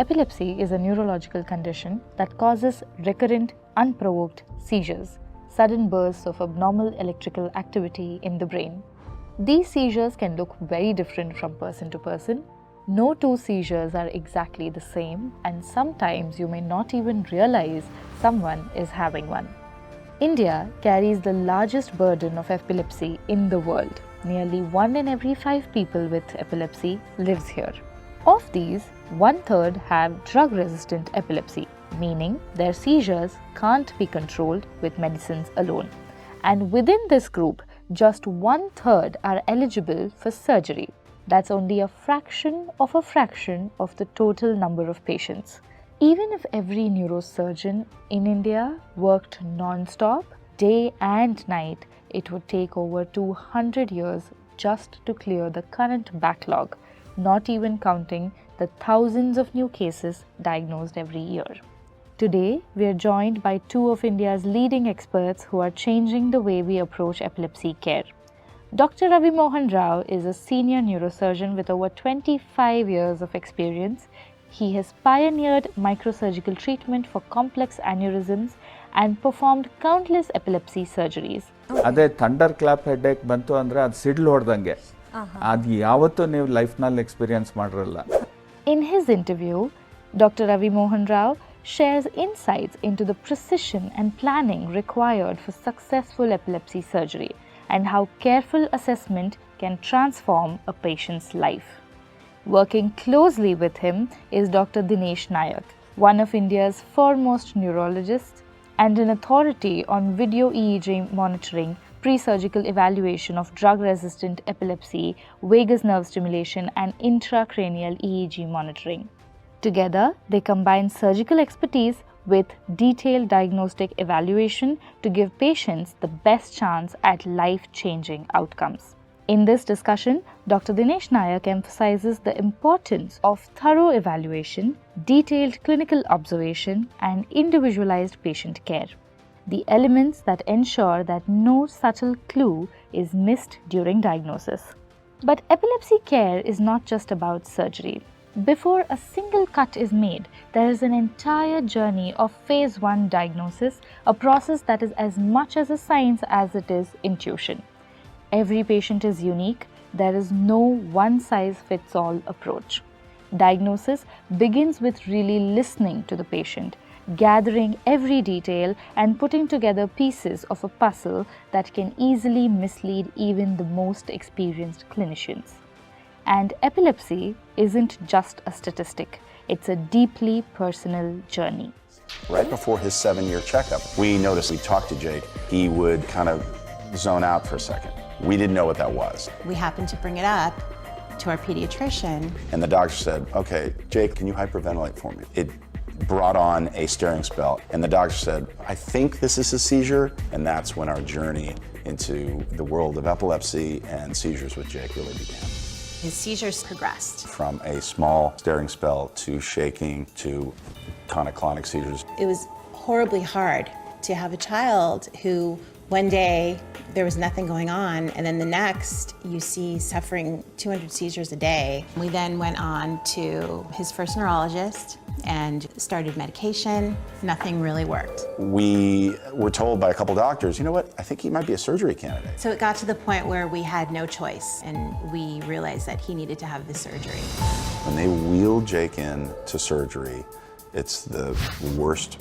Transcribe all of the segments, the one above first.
Epilepsy is a neurological condition that causes recurrent, unprovoked seizures, sudden bursts of abnormal electrical activity in the brain. These seizures can look very different from person to person. No two seizures are exactly the same, and sometimes you may not even realize someone is having one. India carries the largest burden of epilepsy in the world. Nearly 1 in every 5 people with epilepsy lives here. Of these, 1/3 have drug-resistant epilepsy, meaning their seizures can't be controlled with medicines alone. And within this group, just 1/3 are eligible for surgery. That's only a fraction of the total number of patients. Even if every neurosurgeon in India worked non-stop, day and night, it would take over 200 years just to clear the current backlog, not even counting the thousands of new cases diagnosed every year. Today, we are joined by 2 of India's leading experts who are changing the way we approach epilepsy care. Dr. Ravi Mohan Rao is a senior neurosurgeon with over 25 years of experience. He has pioneered microsurgical treatment for complex aneurysms and performed countless epilepsy surgeries. ಅದೇ thunder clap headache ಬಂತು ಅಂದರೆ ಅದು ಸಿಡ್ಲು ಹೊಡೆದಂಗೆ ಅದು ಯಾವತ್ತೂ ನೀವು ಲೈಫ್ನಲ್ಲಿ experience ಮಾಡಿರಲ್ಲ. In his interview, Dr. Ravi Mohan Rao shares insights into the precision and planning required for successful epilepsy surgery and how careful assessment can transform a patient's life. Working closely with him is Dr. Dinesh Nayak, one of India's foremost neurologists and an authority on video EEG monitoring, pre-surgical evaluation of drug-resistant epilepsy, vagus nerve stimulation, and intracranial EEG monitoring. Together, they combine surgical expertise with detailed diagnostic evaluation to give patients the best chance at life-changing outcomes. In this discussion, Dr. Dinesh Nayak emphasizes the importance of thorough evaluation, detailed clinical observation, and individualized patient care, the elements that ensure that no subtle clue is missed during diagnosis. But epilepsy care is not just about surgery. Before a single cut is made, there is an entire journey of phase 1 diagnosis, a process that is as much as a science as it is intuition. Every patient is unique. There is no one-size-fits-all approach. Diagnosis begins with really listening to the patient, gathering every detail and putting together pieces of a puzzle that can easily mislead even the most experienced clinicians. And epilepsy isn't just a statistic. It's a deeply personal journey. Right before his 7-year checkup, we noticed, we talked to Jake, he would kind of zone out for a second. We didn't know what that was. We happened to bring it up to our pediatrician. And the doctor said, okay, Jake, can you hyperventilate for me? It brought on a staring spell. And the doctor said, I think this is a seizure. And that's when our journey into the world of epilepsy and seizures with Jake really began. His seizures progressed. From a small staring spell to shaking to tonic-clonic seizures. It was horribly hard to have a child who one day there was nothing going on, and then the next you see suffering 200 seizures a day. We then went on to his first neurologist and started medication. Nothing really worked. We were told by a couple doctors, you know what, I think he might be a surgery candidate. So it got to the point where we had no choice, and we realized that he needed to have the surgery. When they wheeled Jake in to surgery, it's the worst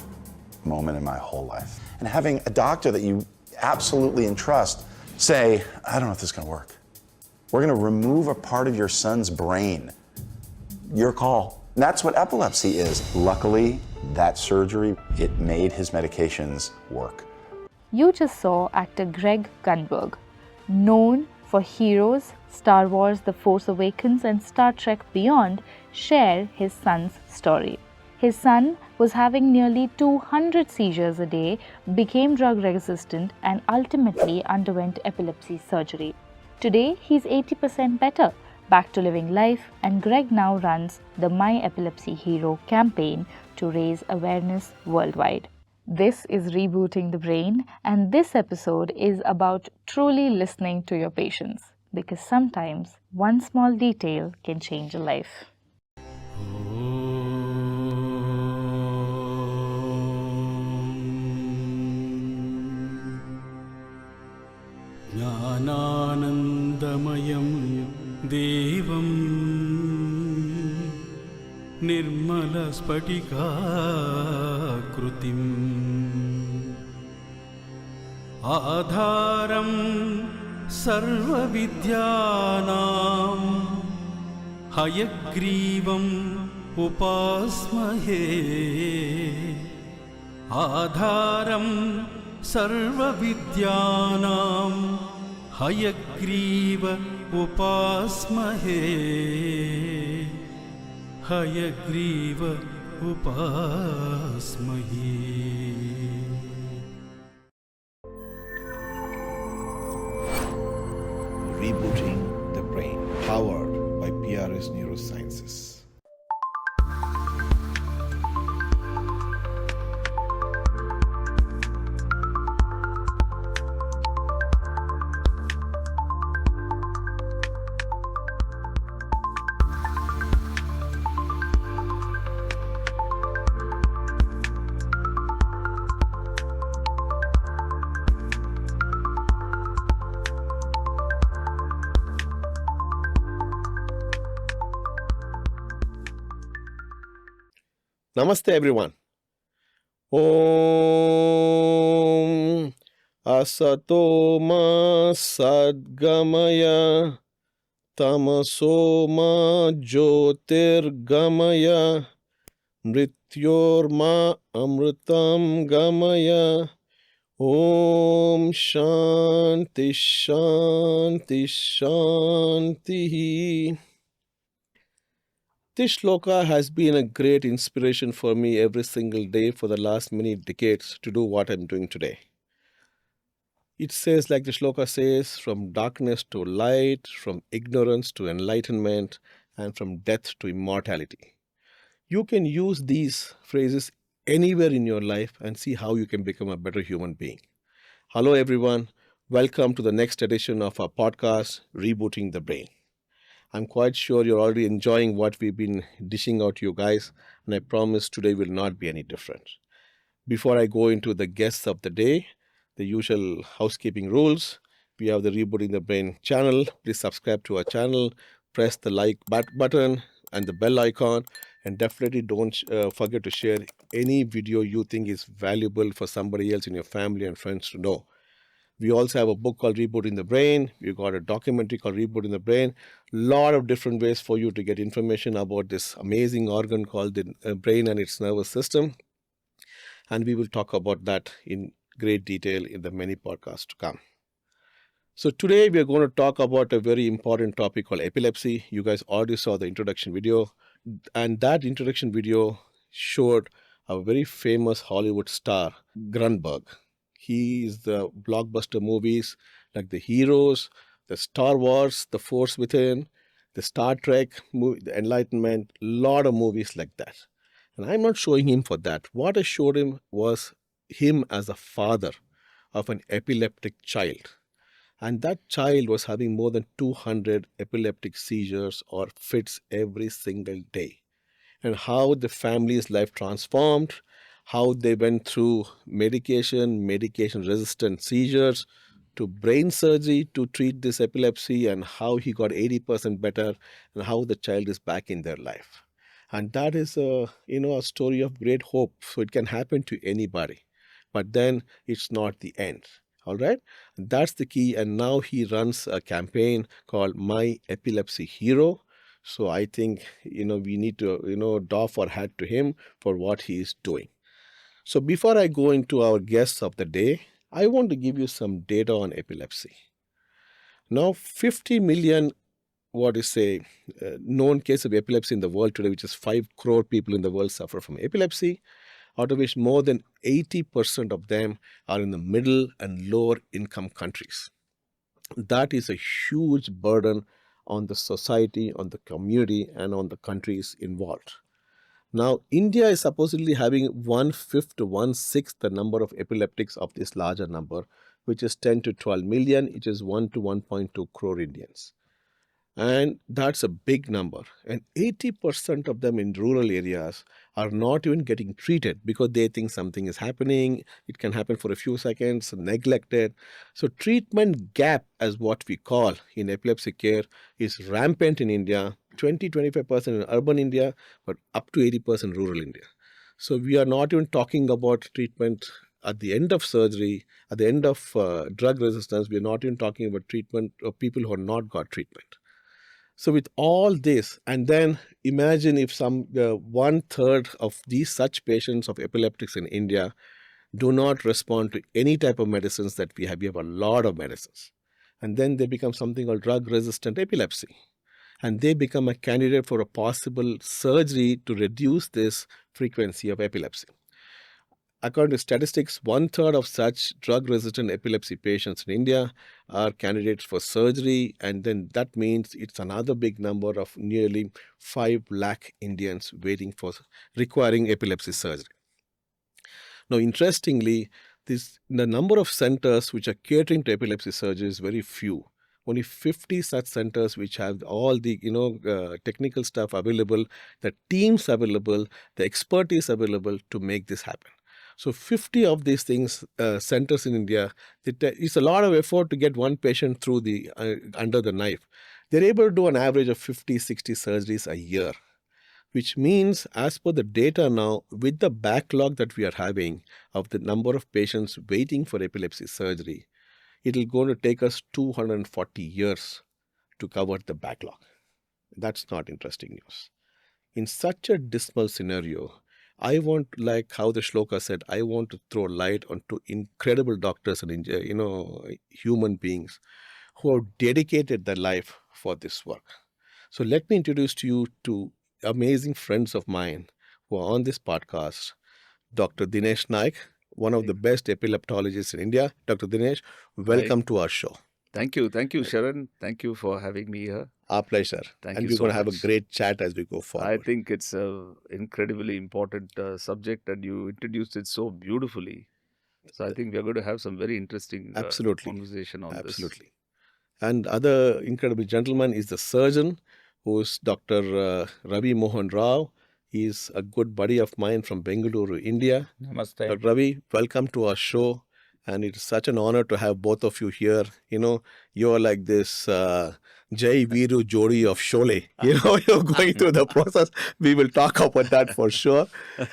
moment in my whole life. And having a doctor that you absolutely entrust say, I don't know if this is going to work. We're going to remove a part of your son's brain. Your call. And that's what epilepsy is. Luckily, that surgery, it made his medications work. You just saw actor Greg Gunberg, known for Heroes, Star Wars, The Force Awakens, and Star Trek Beyond, share his son's story. His son was having nearly 200 seizures a day, became drug resistant, and ultimately underwent epilepsy surgery. Today, he's 80% better, back to living life, and Greg now runs the My Epilepsy Hero campaign to raise awareness worldwide. This is Rebooting the Brain, and this episode is about truly listening to your patients, because sometimes one small detail can change a life. ज्ञानमयं देवं निर्मलस्फटिकाकृतिम् आधारं सर्वविद्यानां हयग्रीवम् उपास्महे आधारं सर्वविद्यानां Hayagriva उपास्महे Hayagriva उपास्महे. Rebooting the Brain, powered by PRS Neurosciences. Namaste everyone. Om Asato Ma Sadgamaya Tamaso Ma Jyotirgamaya Mrityor Ma Amritam Gamaya. Om Shanti Shanti Shanti. This shloka has been a great inspiration for me every single day for the last many decades to do what I'm doing today. It says, like the shloka says, from darkness to light, from ignorance to enlightenment, and from death to immortality. You can use these phrases anywhere in your life and see how you can become a better human being. Hello, everyone. Welcome to the next edition of our podcast, Rebooting the Brain. I'm quite sure you're already enjoying what we've been dishing out to you guys, and I promise today will not be any different. Before I go into the guests of the day, the usual housekeeping rules. We have the Rebooting the Brain channel. Please subscribe to our channel, press the like button and the bell icon, and definitely don't forget to share any video you think is valuable for somebody else in your family and friends to know. We also have a book called Rebooting the Brain. We've got a documentary called Rebooting the Brain. Lot of different ways for you to get information about this amazing organ called the brain and its nervous system. And we will talk about that in great detail in the many podcasts to come. So today we are going to talk about a very important topic called epilepsy. You guys already saw the introduction video. And that introduction video showed a very famous Hollywood star, Grunberg. He is the blockbuster movies like The Heroes, the Star Wars, The Force Within, the Star Trek, the Enlightenment, a lot of movies like that. And I'm not showing him for that. What I showed him was him as a father of an epileptic child. And that child was having more than 200 epileptic seizures or fits every single day. And how the family's life transformed, how they went through medication-resistant seizures, to brain surgery to treat this epilepsy, and how he got 80% better, and how the child is back in their life. And that is a story of great hope. So it can happen to anybody. But then it's not the end. All right? That's the key. And now he runs a campaign called My Epilepsy Hero. So I think, we need to, doff our hat to him for what he is doing. So before I go into our guests of the day, I want to give you some data on epilepsy. Now, 50 million, known case of epilepsy in the world today, which is 5 crore people in the world suffer from epilepsy, out of which more than 80% of them are in the middle and lower income countries. That is a huge burden on the society, on the community, and on the countries involved. Now, India is supposedly having 1/5 to 1/6 the number of epileptics of this larger number, which is 10 to 12 million, which is 1 to 1.2 crore Indians. And that's a big number. And 80% of them in rural areas are not even getting treated because they think something is happening. It can happen for a few seconds, neglected. So treatment gap, as what we call in epilepsy care, is rampant in India, 20-25% in urban India, but up to 80% rural India. So we are not even talking about treatment at the end of surgery, at the end of drug resistance. We are not even talking about treatment of people who have not got treatment. So with all this, and then imagine if some 1/3 of these such patients of epileptics in India do not respond to any type of medicines that we have. We have a lot of medicines. And then they become something called drug-resistant epilepsy. And they become a candidate for a possible surgery to reduce this frequency of epilepsy. According to statistics, 1/3 of such drug-resistant epilepsy patients in India are candidates for surgery, and then that means it's another big number of nearly 5 lakh Indians waiting for requiring epilepsy surgery. Now, interestingly, the number of centers which are catering to epilepsy surgery is very few. Only 50 such centers which have all the technical stuff available, the teams available, the expertise available to make this happen. So 50 of these things, centers in India, it's a lot of effort to get one patient through the under the knife. They're able to do an average of 50, 60 surgeries a year, which means, as per the data now, with the backlog that we are having of the number of patients waiting for epilepsy surgery, it will going to take us 240 years to cover the backlog. That's not interesting news. In such a dismal scenario, I want, like how the shloka said, I want to throw light onto incredible doctors and human beings who have dedicated their life for this work. So let me introduce to you two amazing friends of mine who are on this podcast. Dr. Dinesh Nayak, one of the best epileptologists in India. Dr. Dinesh, welcome to our show. Thank you, Sharan. Thank you for having me here. Our pleasure. Thank and you we're so going to have a much. great chat as we go forward. I think it's an incredibly important subject, and you introduced it so beautifully. So I think we are going to have some very interesting conversation on this. Absolutely. And other incredible gentleman is the surgeon, who is Dr. Ravi Mohan Rao. He's a good buddy of mine from Bengaluru, India. Namaste. Dr. Ravi, welcome to our show. And it's such an honor to have both of you here. You're like this Jai Viru Jodi of Sholay. You're going through the process. We will talk about that for sure.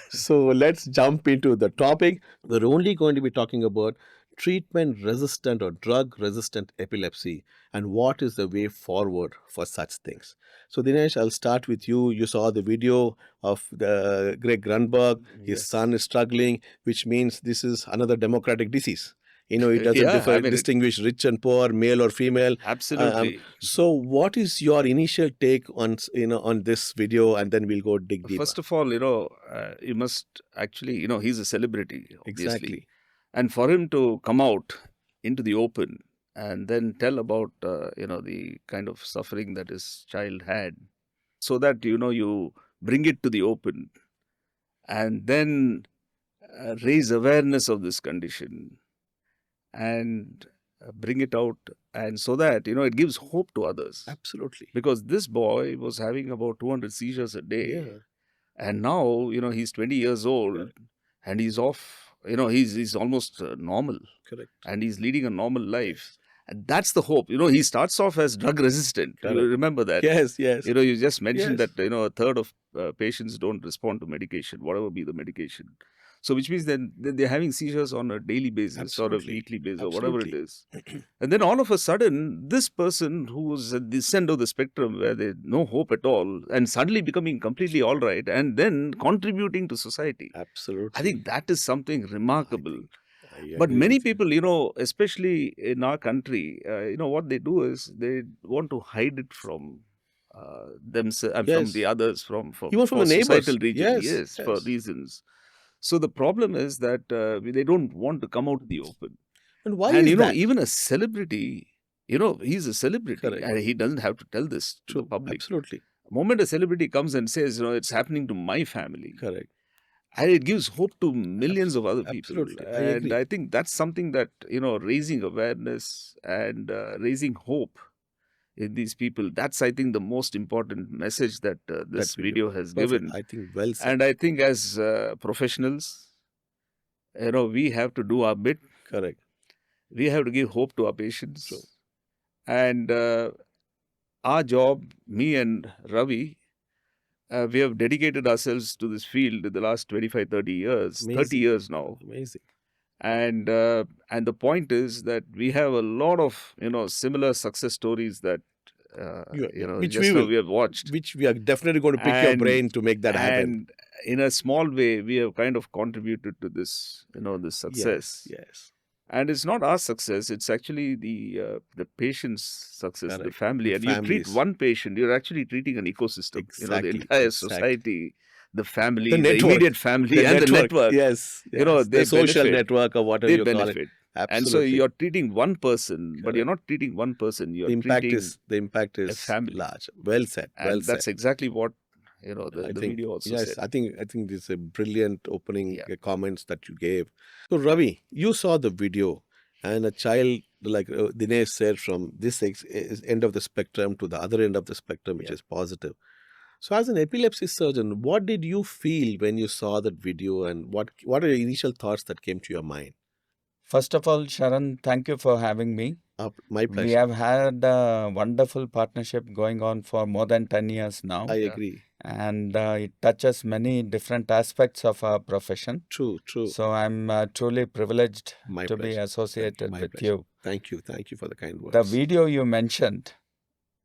So let's jump into the topic. We're only going to be talking about treatment-resistant or drug-resistant epilepsy and what is the way forward for such things. So Dinesh, I'll start with you. You saw the video of the Greg Grunberg. His son is struggling, which means this is another democratic disease. It doesn't distinguish rich and poor, male or female. Absolutely. So what is your initial take on this video, and then we'll go dig deeper. First of all, you must actually, he's a celebrity, obviously. Exactly. And for him to come out into the open and then tell about, the kind of suffering that his child had, so that, you bring it to the open and then raise awareness of this condition and bring it out, and so that, it gives hope to others. Absolutely. Because this boy was having about 200 seizures a day. Yeah. And now, he's 20 years old and he's off. He's almost normal. Correct. And he's leading a normal life. And that's the hope. He starts off as drug resistant. Correct. You remember that? Yes. You just mentioned Yes. that, a third of patients don't respond to medication, whatever be the medication. So which means then they're having seizures on a daily basis or a weekly basis or whatever it is. And then all of a sudden, this person who was at this end of the spectrum where there's no hope at all and suddenly becoming completely all right and then contributing to society. Absolutely. I think that is something remarkable. I But agree many with you. people, especially in our country, what they do is they want to hide it from themselves, from Yes. the others, from Even from for the neighbors. societal region. Yes, For yes. reasons. So the problem is that they don't want to come out to the open. And why And is that? even a celebrity, he's a celebrity, Correct. and he doesn't have to tell this to the public. Absolutely. The moment a celebrity comes and says, it's happening to my family, Correct. and it gives hope to millions of other people. Absolutely. I And agree. I think that's something that, raising awareness and raising hope in these people. That's, I think, the most important message that this That video has Perfect. given. I think well said. And I think as professionals, we have to do our bit. Correct. We have to give hope to our patients. True. And our job, me and Ravi, we have dedicated ourselves to this field in the last 25, 30 years, Amazing. 30 years now. Amazing. And the point is that we have a lot of, similar success stories that, Which we have watched. Which we are definitely going to pick your brain to make that happen. And in a small way, we have kind of contributed to this, this success. Yes. And it's not our success; it's actually the patient's success, Correct. the family. The And you treat families. one patient, you're actually treating an ecosystem. Exactly. The entire Exactly. society, the family, The the network. immediate family, and the network. Yes. They the social benefit. network or whatever They you call it. benefit. Absolutely. And so you're treating one person, but Correct. you're not treating one person. You're the impact treating is a family. large. Well said. And Well that's said. exactly what the I think, video also yes, said. I think this is a brilliant opening Yeah. comments that you gave. So Ravi, you saw the video, and a child like Dinesh said, from this end of the spectrum to the other end of the spectrum, which is positive. So as an epilepsy surgeon, what did you feel when you saw that video, and what are your initial thoughts that came to your mind? First of all, Sharan, thank you for having me. My pleasure. We have had a wonderful partnership going on for more than 10 years now. I agree. And it touches many different aspects of our profession. True. So I'm truly privileged My to be pleasure. associated My with pleasure. you. Thank you for the kind words. The video you mentioned,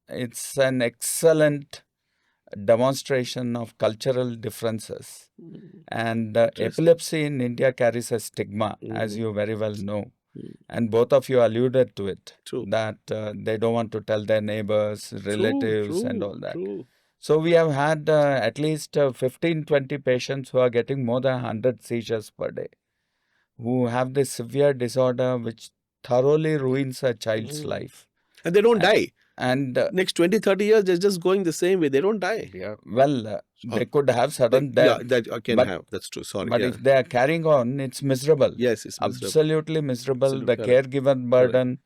it's an excellent demonstration of cultural differences. And epilepsy in India carries a stigma, as you very well know. And both of you alluded to it, True. that they don't want to tell their neighbors, relatives, and all that. True. So we have had at least 15, 20 patients who are getting more than 100 seizures per day, who have this severe disorder which thoroughly ruins a child's life. And they don't die. And Next 20, 30 years, they're just going the same way. They don't die. Yeah. well, they could have sudden death. Yeah, that I can but- have. That's true. Sorry. But yeah. if they are carrying on, it's miserable. Yes, it's miserable. Absolutely miserable. Absolutely The correct. caregiver burden,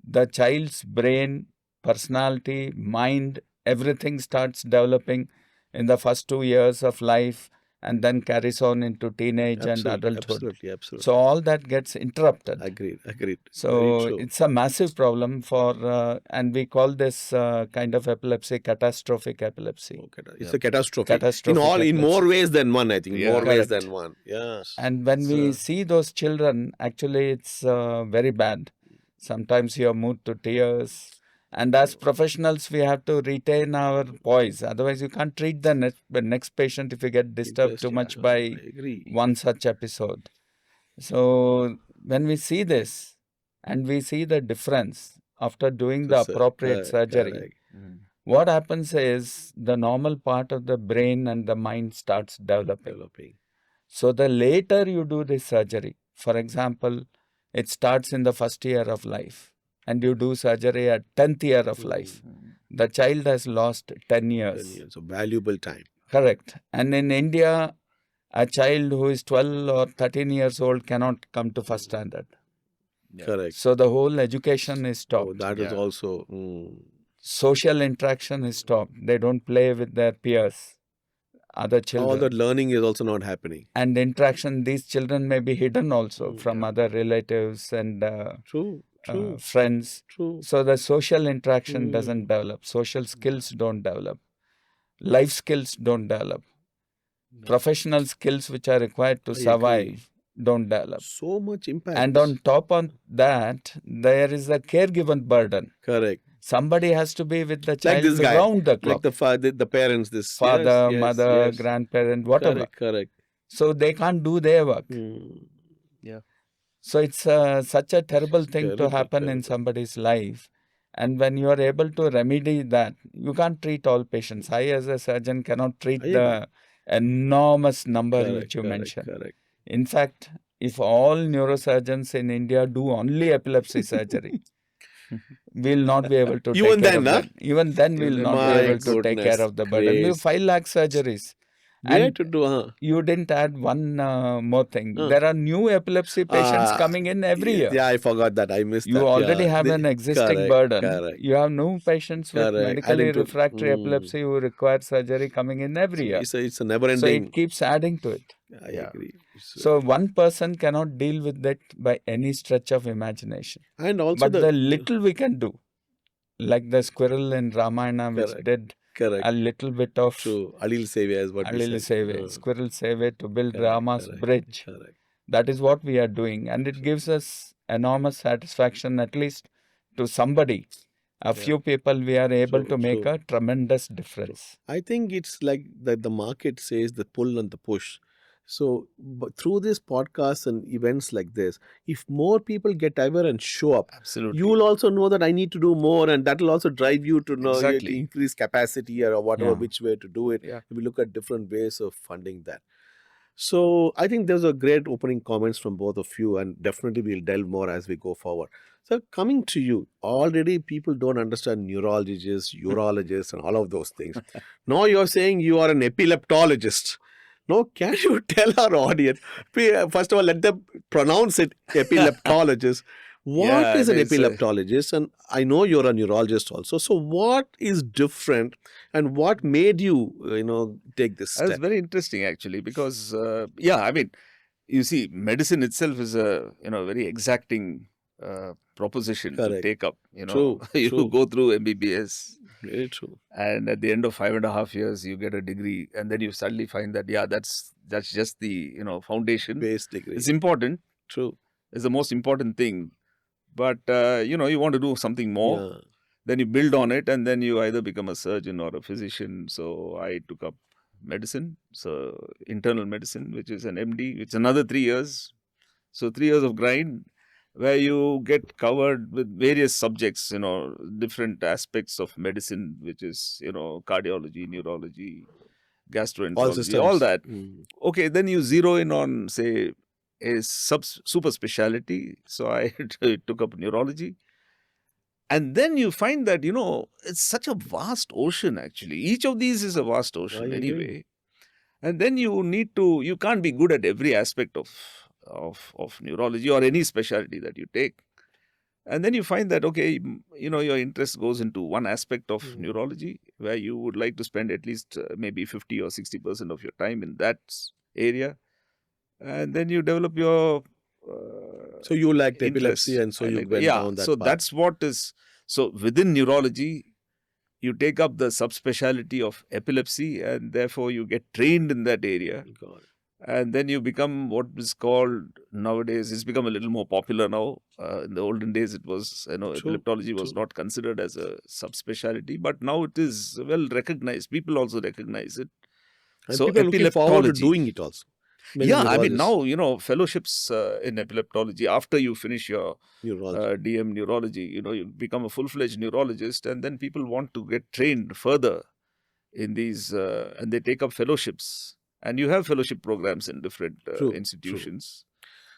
the child's brain, personality, mind, everything starts developing in the first 2 years of life and then carries on into teenage and adulthood. Absolutely. So all that gets interrupted. Agreed. So Very true. it's a massive problem for, and we call this kind of epilepsy catastrophic epilepsy. Okay. It's a catastrophe. Catastrophic In epilepsy. more ways than one, I think. Yeah. More ways Correct. than one. Yes. And when we see those children, actually it's very bad. Sometimes you're moved to tears. And as professionals, we have to retain our poise. Otherwise, you can't treat the next patient if you get disturbed too much by I agree. one such episode. So when we see this and we see the difference after doing the appropriate surgery, Correct. what happens is the normal part of the brain and the mind starts developing. So the later you do this surgery, for example, it starts in the first year of life and you do surgery at 10th year of life. The child has lost 10 years. So valuable time. Correct. And in India, a child who is 12 or 13 years old cannot come to first standard. Correct. So the whole education is stopped. Oh, that is also... Social interaction is stopped. They don't play with their peers, other children. All that learning is also not happening. And interaction, these children may be hidden also from other relatives and True. friends. True. So the social interaction doesn't develop. Social skills don't develop. Life skills don't develop. Professional skills which are required to survive don't develop. So much impact. And on top of that, there is a caregiver burden. Correct. Somebody has to be with the Like child this guy. round the clock. Like the father, the parents, this Father, yes, mother, yes. grandparent, whatever. Correct. So they can't do their work. Yeah. So it's such a terrible thing to Terrible, happen in terrible. somebody's life. And when you are able to remedy that, you can't treat all patients. I as a surgeon cannot treat the enormous number which you mentioned. Correct. In fact, if all neurosurgeons in India do only epilepsy surgery, we'll not be able to Even take care then, of that. Even then, we'll not be able to take care of the burden. We have 5 lakh surgeries. Where And to do? you didn't add one more thing. Huh. There are new epilepsy patients Ah, coming in every year. Yeah, I forgot that. I missed You that. already Yeah, have an existing correct, burden. correct, You have new patients with correct. medically Adding to refractory epilepsy who require surgery coming in every so year. it's a So never-ending. it keeps adding to it. I Yeah. agree. So one person cannot deal with that by any stretch of imagination. And also But the little we can do, like the squirrel in Ramayana, which correct, did correct. a little bit of True. Adil Sevya is what we Alil said. Seve, squirrel save to build Correct, Rama's correct, bridge. correct. That is what we are doing, and it gives us enormous satisfaction, at least to somebody. A few people we are able True, to make true. a tremendous difference. I think it's like that the market says the pull and the push. So but through this podcast and events like this, if more people get aware and show up, Absolutely. you will also know that I need to do more, and that will also drive you to know to Exactly. increase capacity or whatever, Yeah. which way to do it. Yeah. We look at different ways of funding that. So I think there's a great opening comments from both of you, and definitely we'll delve more as we go forward. So coming to you, already people don't understand neurologists, urologists, and all of those things. Now you're saying you are an epileptologist. Now, can you tell our audience, first of all, let them pronounce it epileptologist. What Yeah, is an there's a- epileptologist? And I know you're a neurologist also. So what is different and what made you, take this That's step? very interesting actually, because I mean, you see, medicine itself is a very exacting proposition to Correct. take up. True, You true. go through MBBS, Very true. and at the end of 5.5 years, you get a degree, and then you suddenly find that that's just the foundation. Base degree. It's important. True. It's the most important thing, but you want to do something more. Yeah. Then you build on it, and then you either become a surgeon or a physician. So I took up medicine, so internal medicine, which is an MD. It's another 3 years. So 3 years of grind, where you get covered with various subjects, different aspects of medicine, which is, cardiology, neurology, gastroenterology, all that. Mm. Okay, then you zero in on, say, a super specialty. So I took up neurology. And then you find that, it's such a vast ocean actually. Each of these is a vast ocean I agree. anyway. And then you can't be good at every aspect of neurology or any specialty that you take. And then you find that, okay, your interest goes into one aspect of neurology where you would like to spend at least maybe 50 or 60% of your time in that area. And then you develop your So you liked interest. epilepsy, and so I you like- went down that so path. that's what is. So within neurology, you take up the subspecialty of epilepsy, and therefore you get trained in that area. God. And then you become what is called nowadays, it's become a little more popular now. In the olden days, it was, epileptology was true. not considered as a subspecialty, but now it is well recognized. People also recognize it. And So people are looking forward to epileptology. doing it also. Many Yeah, I mean, neurologists, now, fellowships in epileptology, after you finish your neurology. DM neurology, you become a full-fledged neurologist, and then people want to get trained further in these, and they take up fellowships. And you have fellowship programs in different True, institutions.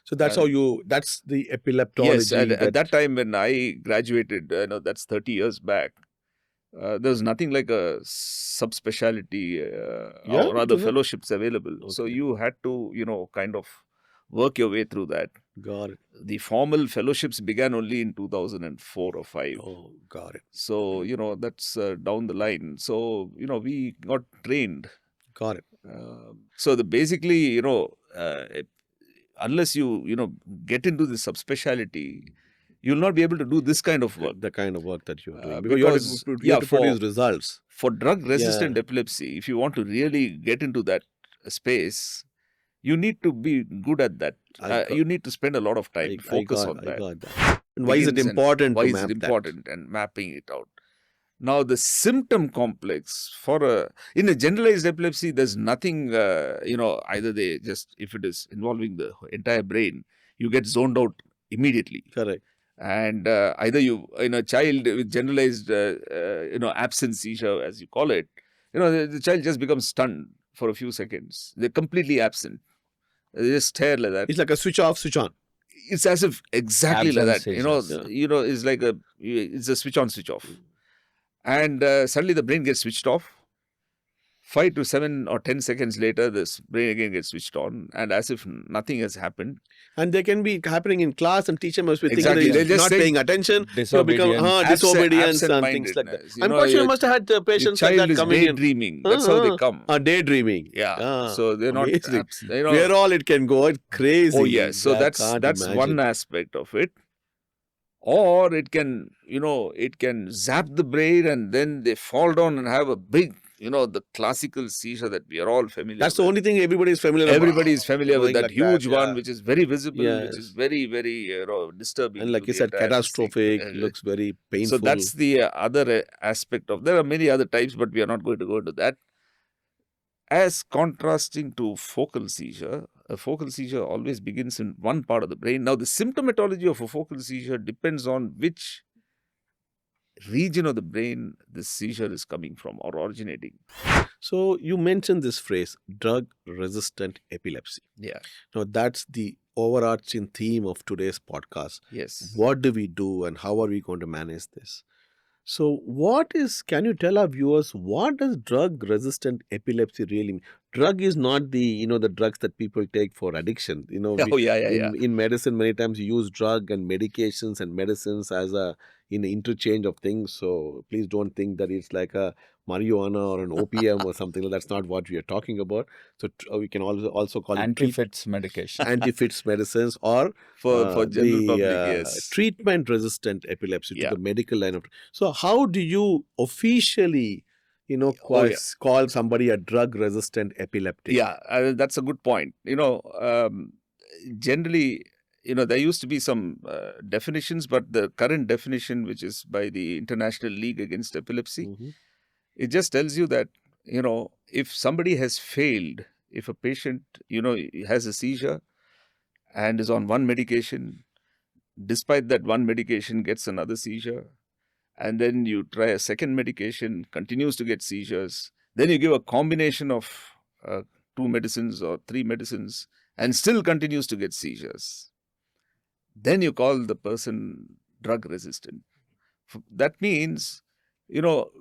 So that's and- that's the epileptology. Yes, and at that time when I graduated, that's 30 years back, there was nothing like a subspecialty Yeah, or other it was not- fellowships available. So Okay. you had to, kind of work your way through that. Got it. The formal fellowships began only in 2004 or 5. Oh, got it. So, that's down the line. So, we got trained. Got it. So basically, unless you, get into the subspecialty, you'll not be able to do this kind of work. The kind of work that you're doing. Because, you have to produce results. For drug-resistant Yeah. epilepsy, if you want to really get into that space, you need to be good at that. You need to spend a lot of time, focus on that. I got that. And why is it Begins and important why to is map it important and mapping it out. Now, the symptom complex in a generalized epilepsy, there's nothing, either they just, if it is involving the entire brain, you get zoned out immediately. that? Correct. And either you, in a child with generalized, absence seizure, as you call it, the child just becomes stunned for a few seconds. They're completely absent. They just stare like that. It's like a switch off, switch on. It's as if exactly like that. Absence seizures. It's like it's a switch on, switch off. And suddenly the brain gets switched off. 5 to 7 or 10 seconds later, this brain again gets switched on, and as if nothing has happened. And they can be happening in class, and teacher must be Exactly. thinking that They he's just not say paying attention. You become disobedience. disobedience and things like that. Absent-mindedness. You I'm know, quite sure you your- must have had Your patients like child that is coming in. daydreaming. That's how they come. Daydreaming. Yeah. So they're not. Amazing. You know, Where all it can go, it's crazy. oh yes. So I that's can't one imagine. aspect of it. Or it can, it can zap the brain and then they fall down and have a big, the classical seizure that we are all familiar That's with. the only thing everybody is familiar with. Everybody is familiar with Going that like huge that, one, yeah. which is very visible, which Yes. is very, very disturbing. And like to you the said, entire catastrophic, thing. looks very painful. So that's the other aspect of. There are many other types, but we are not going to go into that. As contrasting to focal seizure, a focal seizure always begins in one part of the brain. Now, the symptomatology of a focal seizure depends on which region of the brain the seizure is coming from or originating. So you mentioned this phrase, drug-resistant epilepsy. Yeah. Now that's the overarching theme of today's podcast. Yes. What do we do and how are we going to manage this? So can you tell our viewers, what does drug-resistant epilepsy really mean? Drug is not the, the drugs that people take for addiction. Oh, yeah. In medicine, many times you use drug and medications and medicines as in interchange of things. So please don't think that it's like a marijuana or an opium or something. That's not what we are talking about. So we can also call it Anti-fits medication. anti-fits medicines or For general public, yes. treatment-resistant epilepsy Yeah. to the medical line of. So how do you officially, call somebody a drug-resistant epileptic? Yeah, that's a good point. Generally, there used to be some definitions, but the current definition, which is by the International League Against Epilepsy, Mhm. it just tells you that, if somebody has failed, if a patient, has a seizure and is on one medication, despite that one medication gets another seizure, and then you try a second medication, continues to get seizures, then you give a combination of 2 medicines or 3 medicines and still continues to get seizures, then you call the person drug resistant. That means,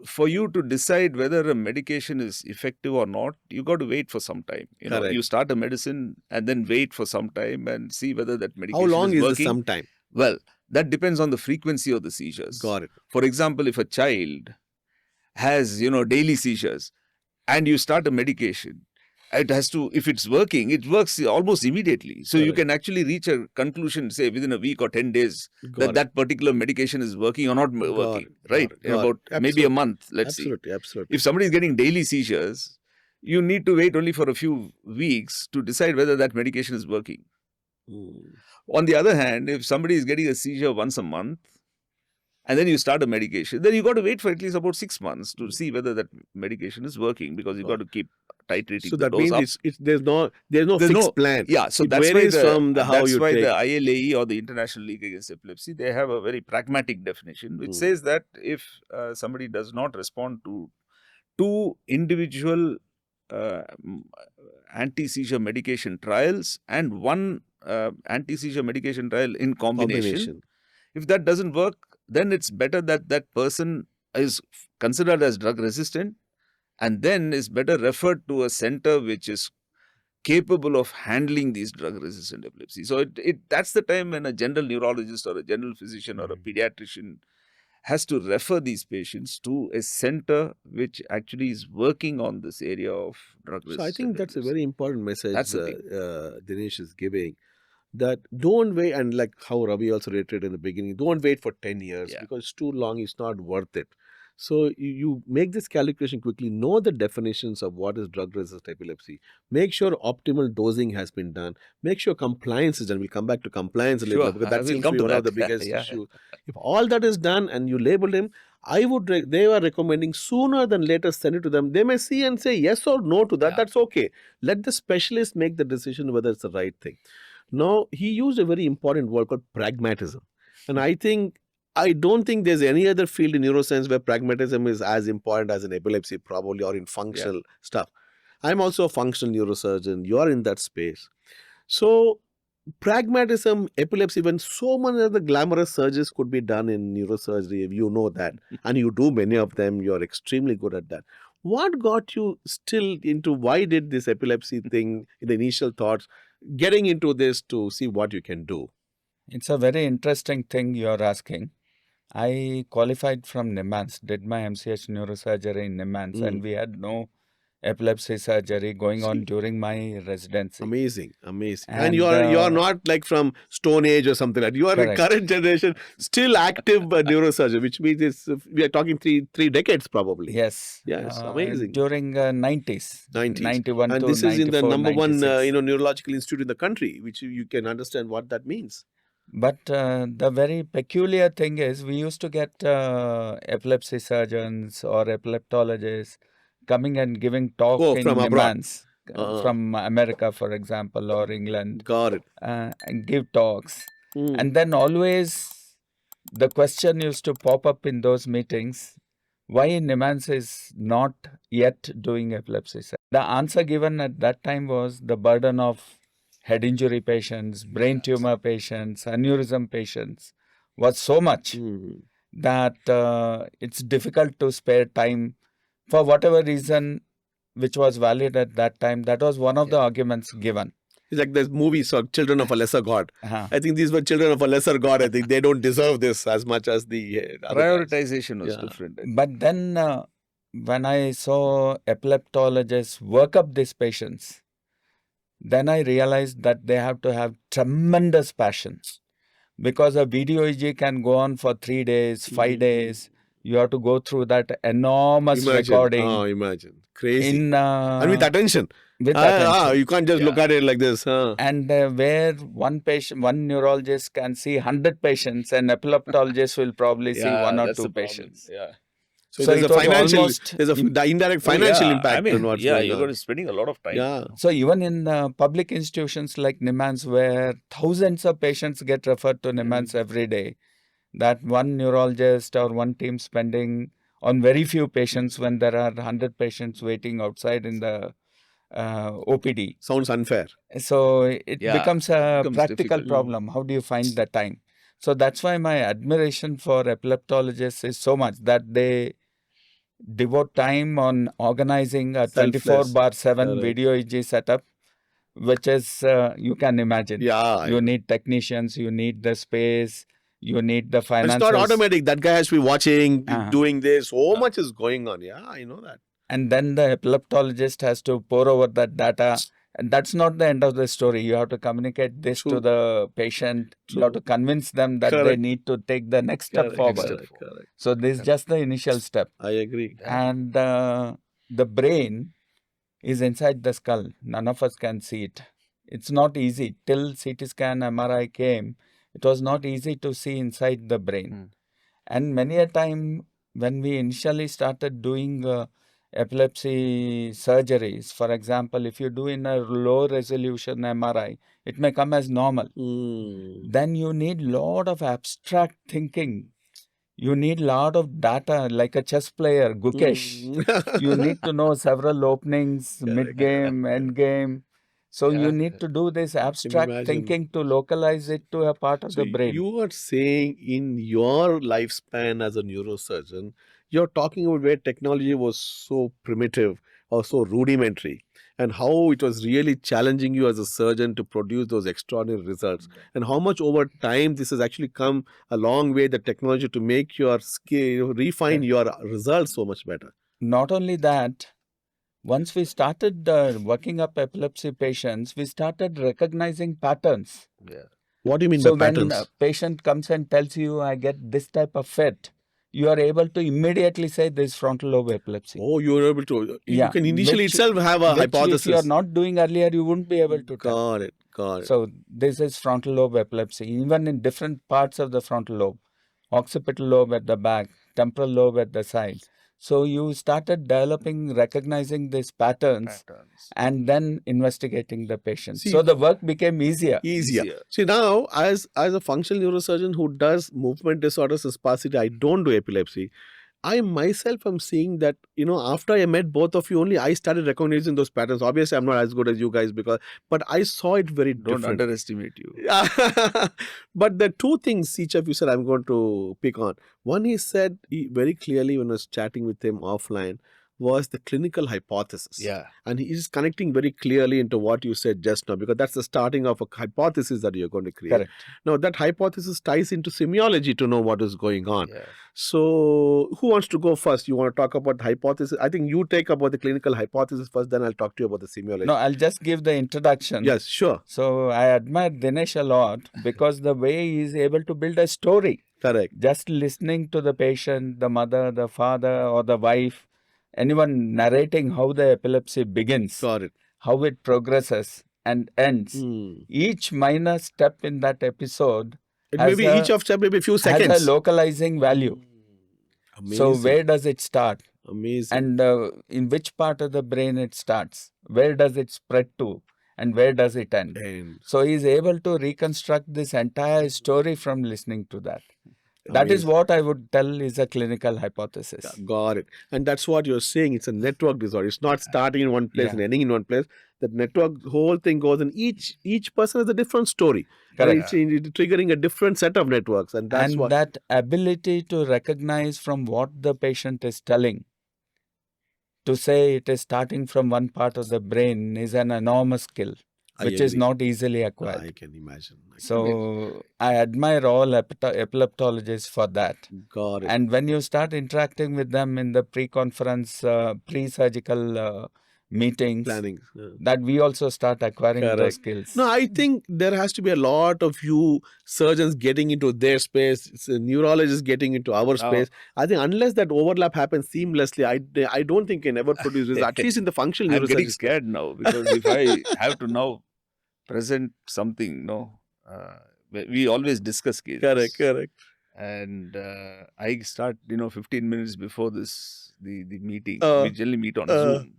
for you to decide whether a medication is effective or not, you got to wait for some time. Correct. You start a medicine and then wait for some time and see whether that medication How long is is working. this sometime? Well, that depends on the frequency of the seizures. Got it. For example, if a child has, daily seizures and you start a medication, it has to, if it's working, it works almost immediately. So you Correct. can actually reach a conclusion, say within a week or 10 days, Got it. that particular medication is working or not working, it, right? got it, In got about it. maybe a month, let's see. Absolutely. If somebody is getting daily seizures, you need to wait only for a few weeks to decide whether that medication is working. Mm. On the other hand, if somebody is getting a seizure once a month, and then you start a medication, then you got to wait for at least about 6 months to see whether that medication is working, because you got to keep titrating So the that dose up. means there's no fixed plan. Yeah, so It that's why varies from how you take. the ILAE or the International League Against Epilepsy, they have a very pragmatic definition, which says that if somebody does not respond to 2 individual anti-seizure medication trials and 1 anti-seizure medication trial in combination, if that doesn't work, then it's better that that person is considered as drug resistant and then is better referred to a center which is capable of handling these drug resistant epilepsy. So that's the time when a general neurologist or a general physician or a pediatrician has to refer these patients to a center which actually is working on this area of drug resistant. So I think that's a very important message That's the Dinesh is giving. That don't wait, and like how Ravi also reiterated in the beginning, don't wait for 10 years because it's too long, it's not worth it. So you make this calculation quickly, know the definitions of what is drug-resistant epilepsy, make sure optimal dosing has been done, make sure compliance is done. We'll come back to compliance later Sure, because I that will seems to come be to one of the that. biggest Yeah. issues. If all that is done and you label him, they are recommending sooner than later send it to them. They may see and say yes or no to that. Yeah. That's okay. Let the specialist make the decision whether it's the right thing. Now, he used a very important word called pragmatism. And I don't think there's any other field in neuroscience where pragmatism is as important as in epilepsy, probably, or in functional stuff. I'm also a functional neurosurgeon. You're in that space. So, pragmatism, epilepsy, when so many of the glamorous surgeries could be done in neurosurgery, you know that, and you do many of them, you're extremely good at that. What got you still into, why did this epilepsy thing, the initial thoughts, getting into this to see what you can do? It's a very interesting thing you're asking. I qualified from NIMHANS, did my MCH neurosurgery in NIMHANS, and we had no epilepsy surgery going on during my residency. Amazing. And And, you are not like from Stone Age or something like that. You are a Correct. current generation, still active neurosurgeon, which means we are talking three decades probably. Yes. Yes, amazing. During 90s. 91 And to this is in the 94, number one 96. neurological institute in the country, which you can understand what that means. But the very peculiar thing is we used to get epilepsy surgeons or epileptologists coming and giving talk in from abroad. NIMHANS, from America, for example, or England, Got it. and give talks. And then always the question used to pop up in those meetings, why NIMHANS is not yet doing epilepsy surgery. The answer given at that time was the burden of head injury patients, brain tumor patients, aneurysm patients was so much that it's difficult to spare time for whatever reason which was valid at that time. That was one of the arguments given. It's like there's movies or Children of a Lesser God. I think these were children of a lesser God. I think they don't deserve this as much as the other guys. Prioritization was different. But then when I saw epileptologists work up these patients, then I realized that they have to have tremendous passion, because a video EEG can go on for 3 days, 5 days. You have to go through that enormous recording. Oh, imagine. Crazy. And with attention. With attention. You can't just look at it like this. And where one neurologist can see 100 patients, an epileptologist will probably see 1 or 2 patients. Yeah. So there's the indirect financial impact. I mean, on what's you're going going on. to spending a lot of time. So even in public institutions like NIMHANS, where thousands of patients get referred to NIMHANS every day, that one neurologist or one team spending on very few patients when there are 100 patients waiting outside in the OPD. Sounds unfair. So it becomes a practical difficult. problem. How do you find the time? So that's why my admiration for epileptologists is so much that they devote time on organizing a 24/7 video EEG setup, which is, you can imagine. You need technicians, you need the space, you need the finances. It's not automatic. That guy has to be watching, doing this. So much is going on. Yeah, I know that. And then the epileptologist has to pour over that data. And that's not the end of the story. You have to communicate this to the patient. You have to convince them that they need to take the next step forward. So this is just the initial step. I agree. And the brain is inside the skull. None of us can see it. It's not easy. Till CT scan, MRI came, it was not easy to see inside the brain. And many a time when we initially started doing epilepsy surgeries, for example, if you do in a low resolution MRI, it may come as normal. Then you need lot of abstract thinking. You need lot of data, like a chess player, Gukesh. You need to know several openings, mid-game, end-game. So you need to do this abstract thinking to localize it to a part of the brain. You are saying in your lifespan as a neurosurgeon, you're talking about where technology was so primitive or so rudimentary, and how it was really challenging you as a surgeon to produce those extraordinary results, and how much over time this has actually come a long way, the technology, to make your skill, refine your results so much better. Not only that, once we started working up epilepsy patients, we started recognizing patterns. What do you mean by by patterns? So when a patient comes and tells you, I get this type of fit, you are able to immediately say this frontal lobe epilepsy. Oh, you are able to. You can initially itself have a hypothesis. If you are not doing earlier, you wouldn't be able to tell. Got it. So this is frontal lobe epilepsy, even in different parts of the frontal lobe. Occipital lobe at the back, temporal lobe at the side. So you started developing, recognizing these patterns and then investigating the patient. So the work became easier. See, now as a functional neurosurgeon who does movement disorders and spasticity, I don't do epilepsy. I myself am seeing that, after I met both of you, only I started recognizing those patterns. Obviously, I'm not as good as you guys but I saw it very different. Don't underestimate you. But the two things each of you said I'm going to pick on. One, he said very clearly when I was chatting with him offline, was the clinical hypothesis. Yeah. And he is connecting very clearly into what you said just now, because that's the starting of a hypothesis that you're going to create. Correct. Now, that hypothesis ties into semiology to know what is going on. Yeah. So, who wants to go first? You want to talk about the hypothesis? I think you take about the clinical hypothesis first, then I'll talk to you about the semiology. No, I'll just give the introduction. Yes, sure. So I admire Dinesh a lot because the way he is able to build a story. Correct. Just listening to the patient, the mother, the father, or the wife, anyone narrating how the epilepsy begins, Got it. how it progresses and ends. Each minor step in that episode It has may be a, each of step, maybe a few has seconds. a localizing value. Amazing. So where does it start? Amazing. And in which part of the brain it starts? Where does it spread to? And where does it end? So he's able to reconstruct this entire story from listening to that. That is what I would tell is a clinical hypothesis. Got it. And that's what you're saying. It's a network disorder. It's not starting in one place and ending in one place. That network, the whole thing goes, and each person has a different story. Correct. It's triggering a different set of networks. And that's what... that ability to recognize from what the patient is telling, to say it is starting from one part of the brain is an enormous skill, which is not easily acquired. I can imagine. So I admire all epileptologists for that. Got it. And when you start interacting with them in the pre-conference, pre-surgical meetings, Planning. that we also start acquiring those skills. No, I think there has to be a lot of you surgeons getting into their space, neurologists getting into our space. I think unless that overlap happens seamlessly, I don't think can ever produce this, at least in the functional I'm neurosurgery. getting scared now because if I have to now present something, we always discuss cases. Correct. And I start, 15 minutes before the meeting. We generally meet on Zoom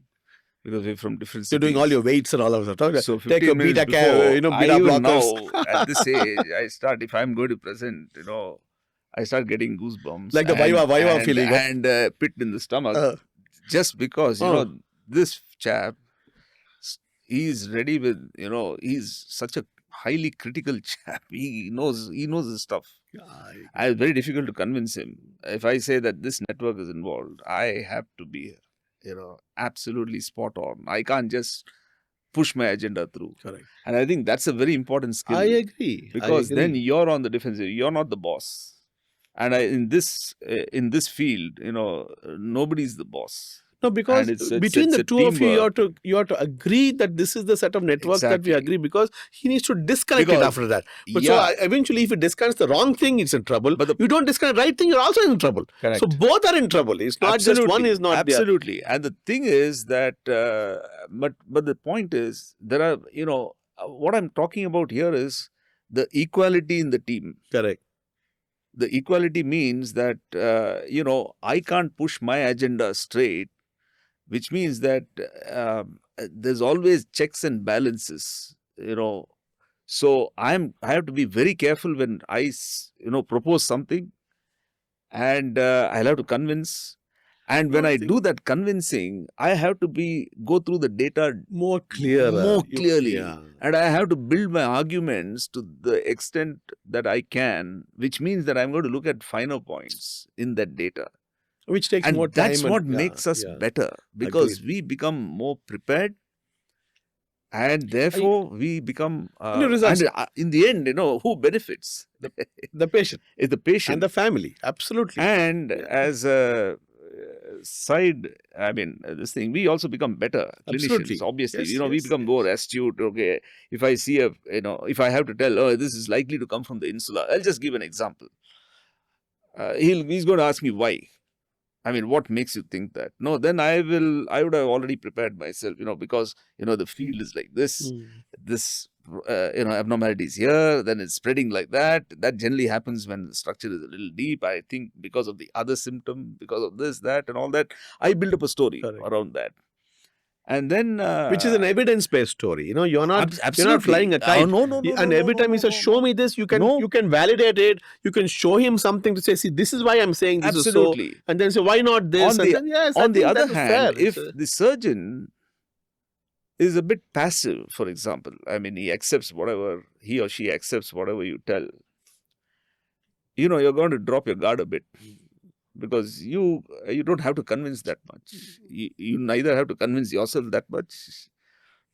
because we're from different cities. You're doing all your weights and all of that. So take a beta beta blockers. Now, at this age, I start, if I'm going to present, I start getting goosebumps. Like the Viva feeling. And pit in the stomach. Just because, this chap, he's ready with, he's such a highly critical chap. He knows his stuff. It's very difficult to convince him. If I say that this network is involved, I have to be, absolutely spot on. I can't just push my agenda through. Correct. And I think that's a very important skill. I agree. Because then you're on the defensive. You're not the boss. And in this field, nobody's the boss. No, because between the two of you, you have to agree that this is the set of networks that we agree, because he needs to disconnect it after that. But so eventually, if he disconnects the wrong thing, it's in trouble. But you don't disconnect the right thing, you're also in trouble. Correct. So both are in trouble. It's not just one is not there. Absolutely. And the thing is that, but the point is, there are, what I'm talking about here is the equality in the team. Correct. The equality means that, I can't push my agenda straight, which means that there's always checks and balances, So I have to be very careful when I, propose something, and I'll have to convince. And when I do that convincing, I have to go through the data more clearly. And I have to build my arguments to the extent that I can, which means that I'm going to look at finer points in that data. Which takes more time. That's what makes us better, because we become more prepared, and therefore we become. And in the end, who benefits? The patient. It's the patient and the family. Absolutely. And as a side, this thing, we also become better clinicians. Obviously, we become more astute. Okay, if I see if I have to tell, this is likely to come from the insula. I'll just give an example. He's going to ask me why. What makes you think that? No, then I would have already prepared myself, because, the field is like this, this, abnormality is here, then it's spreading like that. That generally happens when the structure is a little deep. I think because of the other symptom, because of this, that, and all that, I build up a story around that. And then... which is an evidence-based story. You're not flying a kite. No. And every time he says, show me this, you can validate it. You can show him something to say, see, this is why I'm saying this is so. And then say, why not this? On the other hand, if the surgeon is a bit passive, for example, he accepts whatever, he or she accepts whatever you tell, you're going to drop your guard a bit. because you don't have to convince that much. You neither have to convince yourself that much,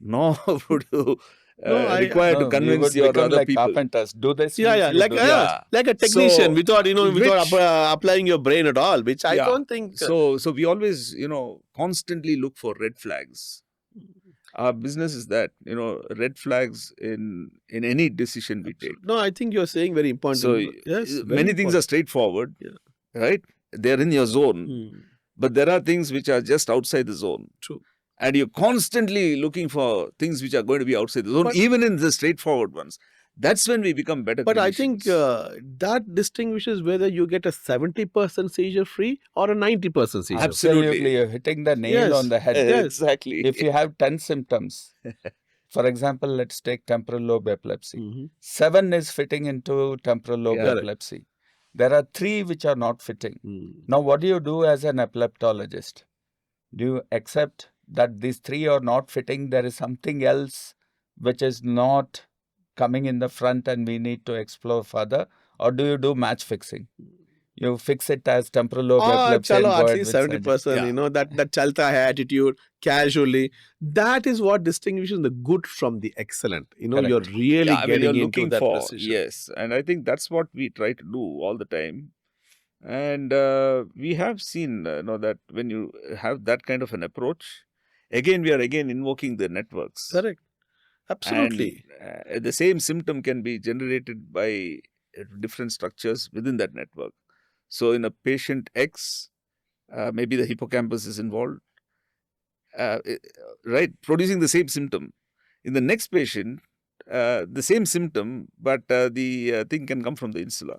nor would you No, require to No, we convince would your become other like people. carpenters. Do this Yeah, means yeah, you do this. Yeah. like a technician So, without which- applying your brain at all, which I don't think. So we always, constantly look for red flags. Our business is that, red flags in any decision we take. No, I think you're saying very important. So Yes, very many things are important. straightforward, Yeah. right? They're in your zone, but there are things which are just outside the zone. True. And you're constantly looking for things which are going to be outside the zone, But- even in the straightforward ones. That's when we become better But I think clinicians. that distinguishes whether you get a 70% seizure free or a 90% seizure free. Absolutely. You're hitting the nail Yes. on the head. Yes. Exactly. If you have 10 symptoms, for example, let's take temporal lobe epilepsy. Mhm. 7 is fitting into temporal lobe Yeah. epilepsy. There are 3 which are not fitting. Mm. Now, what do you do as an epileptologist? Do you accept that these 3 are not fitting? There is something else which is not coming in the front and we need to explore further? Or do you do match fixing? You fix it as temporal lobe epilepsy and Chalo, go at ahead least with 70%, Yeah. that chalta hai attitude, casually. That is what distinguishes the good from the excellent. Correct. You're really Yeah, I mean, getting you're into looking that for, precision. yes. And I think that's what we try to do all the time. And we have seen, that when you have that kind of an approach, again, we are invoking the networks. Correct. Absolutely. And the same symptom can be generated by different structures within that network. So in a patient X, maybe the hippocampus is involved, right, producing the same symptom. In the next patient, the same symptom, but the thing can come from the insula.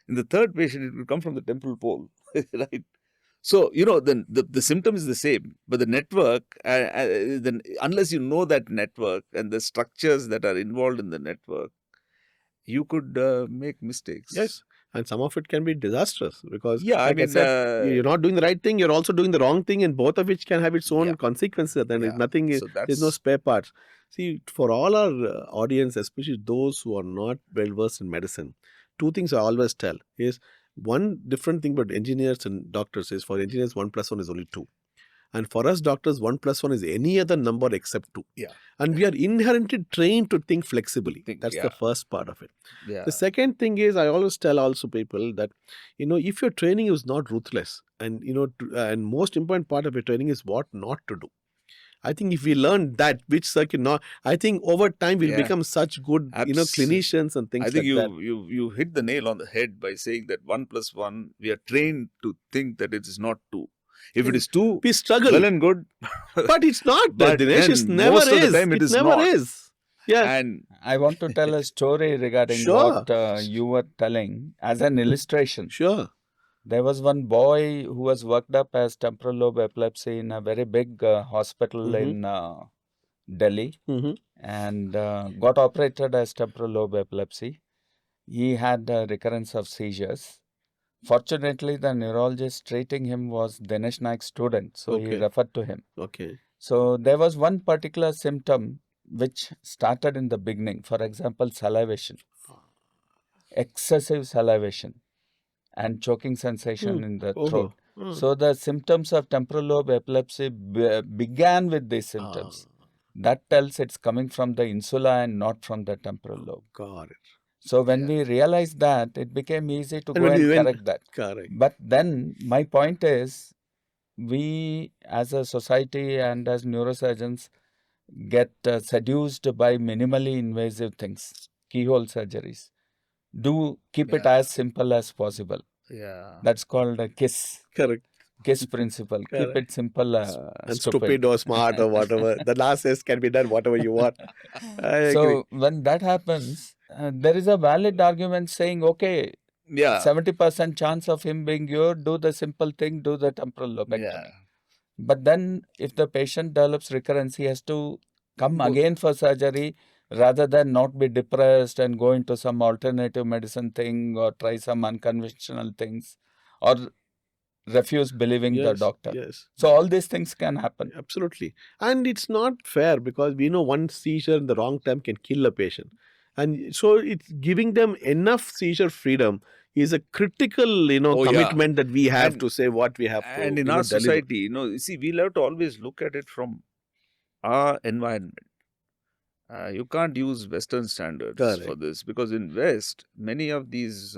In the third patient, it will come from the temporal pole, right? So, the symptom is the same, but the network, then unless you know that network and the structures that are involved in the network, you could make mistakes. Yes. And some of it can be disastrous because, Yeah, like I said, you're not doing the right thing, you're also doing the wrong thing, and both of which can have its own Yeah. consequences. Then Yeah. nothing, So there's no spare parts. See, for all our audience, especially those who are not well versed in medicine, 2 things I always tell is one different thing about engineers and doctors is for engineers, 1 + 1 is only 2. And for us doctors, 1 + 1 is any other number except 2. Yeah. And we are inherently trained to think flexibly. That's Yeah. the first part of it. Yeah. The second thing is, I always tell also people that, if your training is not ruthless and, and most important part of your training is what not to do. I think if we learn that, which circuit not, I think over time we'll Yeah. become such good, clinicians and things I think like that. you hit the nail on the head by saying that 1 + 1, we are trained to think that it is not 2. If it is 2, We struggle. well and good. But it's not, But Dinesh. It then never most of the is. time it is never not. is. Yeah. And I want to tell a story regarding Sure. what you were telling as an illustration. Sure. There was one boy who was worked up as temporal lobe epilepsy in a very big hospital in Delhi Mm-hmm. and got operated as temporal lobe epilepsy. He had a recurrence of seizures. Fortunately, the neurologist treating him was Dinesh Nayak's student, so he Okay. referred to him. Okay. So there was one particular symptom which started in the beginning. For example, salivation, excessive salivation and choking sensation in the throat. So the symptoms of temporal lobe epilepsy began with these symptoms. That tells it's coming from the insula and not from the temporal lobe. Got it. So when we realized that, it became easy to And go when and we went- correct that. Correct. But then my point is, we as a society and as neurosurgeons get seduced by minimally invasive things, keyhole surgeries. Do keep it as simple as possible. yeah. That's called a KISS. Correct. KISS principle. Keep Correct. it simple, And stupid or smart or whatever. The last S can be done whatever you want. I agree. So when that happens, there is a valid argument saying, okay, Yeah. 70% chance of him being cured, do the simple thing, do the temporal lobectomy. Yeah. But then if the patient develops recurrence, he has to come Go- again for surgery rather than not be depressed and go into some alternative medicine thing or try some unconventional things or refuse believing the Yes, doctor. Yes. So all these things can happen. Absolutely. And it's not fair because we know one seizure in the wrong time can kill a patient. And so it's giving them enough seizure freedom is a critical, Oh, yeah. commitment that we have And- to say what we have to, And in our deliver. society, you see, we'll have to always look at it from our environment. You can't use Western standards for Correct. this, because in West, many of these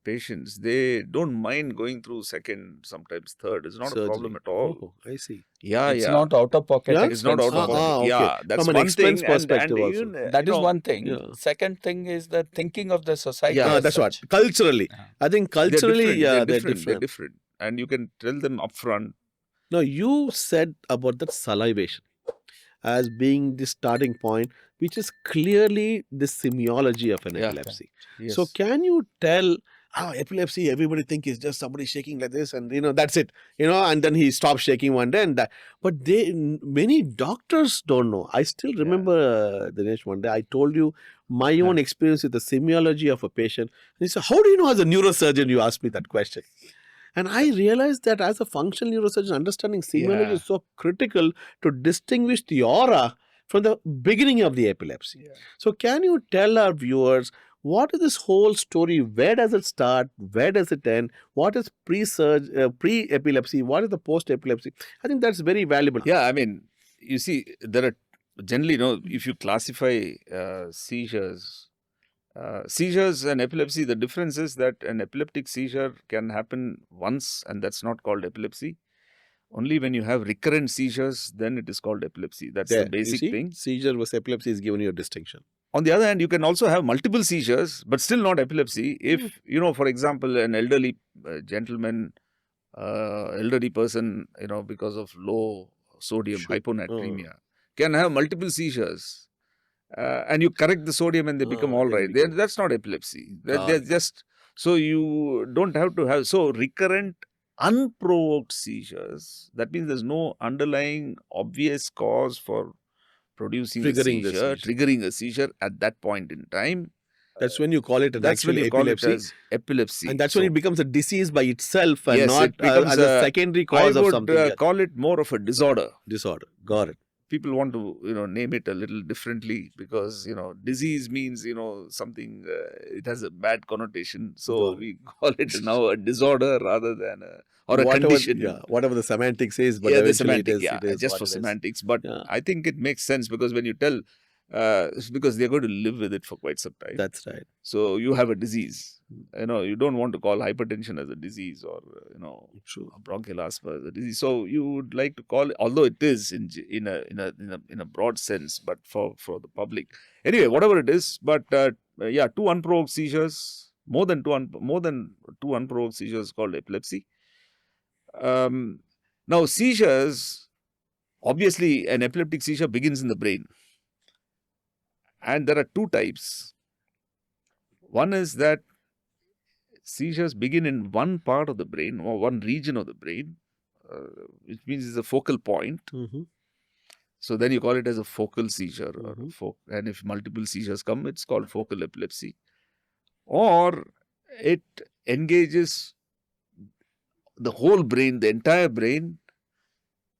patients, they don't mind going through second, sometimes third. It's not a problem Surgery. at all. Oh, I see. Yeah, It's yeah. not out of pocket Yeah? It's not expense out of for pocket. them. okay. Yeah, that's From an one expense thing. perspective also. Even, That is one thing. Yeah. Second thing is the thinking of the society. Yeah. as That's what. such. Culturally. Yeah. I think they're culturally, different. yeah, They're different. And you can tell them upfront. Now, you said about that salivation as being the starting point, which is clearly the semiology of an Yeah. epilepsy. Yes. So, can you tell how epilepsy, everybody think is just somebody shaking like this and, that's it, and then he stops shaking one day and that. But many doctors don't know. I still remember, Dinesh, one day I told you my own experience with the semiology of a patient. And he said, how do you know as a neurosurgeon you asked me that question? And I realized that as a functional neurosurgeon, understanding semiology is so critical to distinguish the aura from the beginning of the epilepsy. Yeah. So, can you tell our viewers what is this whole story? Where does it start? Where does it end? What is pre-epilepsy? What is the post-epilepsy? I think that's very valuable. Yeah, I mean, you see, there are generally, if you classify seizures and epilepsy, the difference is that an epileptic seizure can happen once, and that's not called epilepsy. Only when you have recurrent seizures, then it is called epilepsy. That's the basic thing. Seizure versus epilepsy is given you a distinction. On the other hand, you can also have multiple seizures, but still not epilepsy. If, for example, an elderly gentleman, elderly person, because of low sodium, hyponatremia, can have multiple seizures. And you correct the sodium and they become all right. That's not epilepsy. They're just, so you don't have to have, so recurrent unprovoked seizures, that means there's no underlying obvious cause for producing triggering a seizure at that point in time. That's when you call it an That's when actual you call epilepsy. it as epilepsy. And that's when it becomes a disease by itself and Yes, not it becomes as a secondary cause of something. I would call it more of a disorder. Disorder. Got it. People want to, name it a little differently because, disease means, something, it has a bad connotation. So we call it now a disorder rather than a condition. Yeah, whatever the semantics is, but the eventually semantic, it is just what for it is. semantics. But I think it makes sense because when you tell, because they're going to live with it for quite some time. That's right. So you have a disease. You don't want to call hypertension as a disease or, True. bronchial asthma as a disease. So you would like to call it, although it is in a broad sense, but for the public. Anyway, whatever it is, but two unprovoked seizures, more than two unprovoked seizures called epilepsy. Now seizures, obviously an epileptic seizure begins in the brain. And there are two types. One is that seizures begin in one part of the brain or one region of the brain, which means it's a focal point. Mm-hmm. So then you call it as a focal seizure. And if multiple seizures come, it's called focal epilepsy. Or it engages the whole brain, the entire brain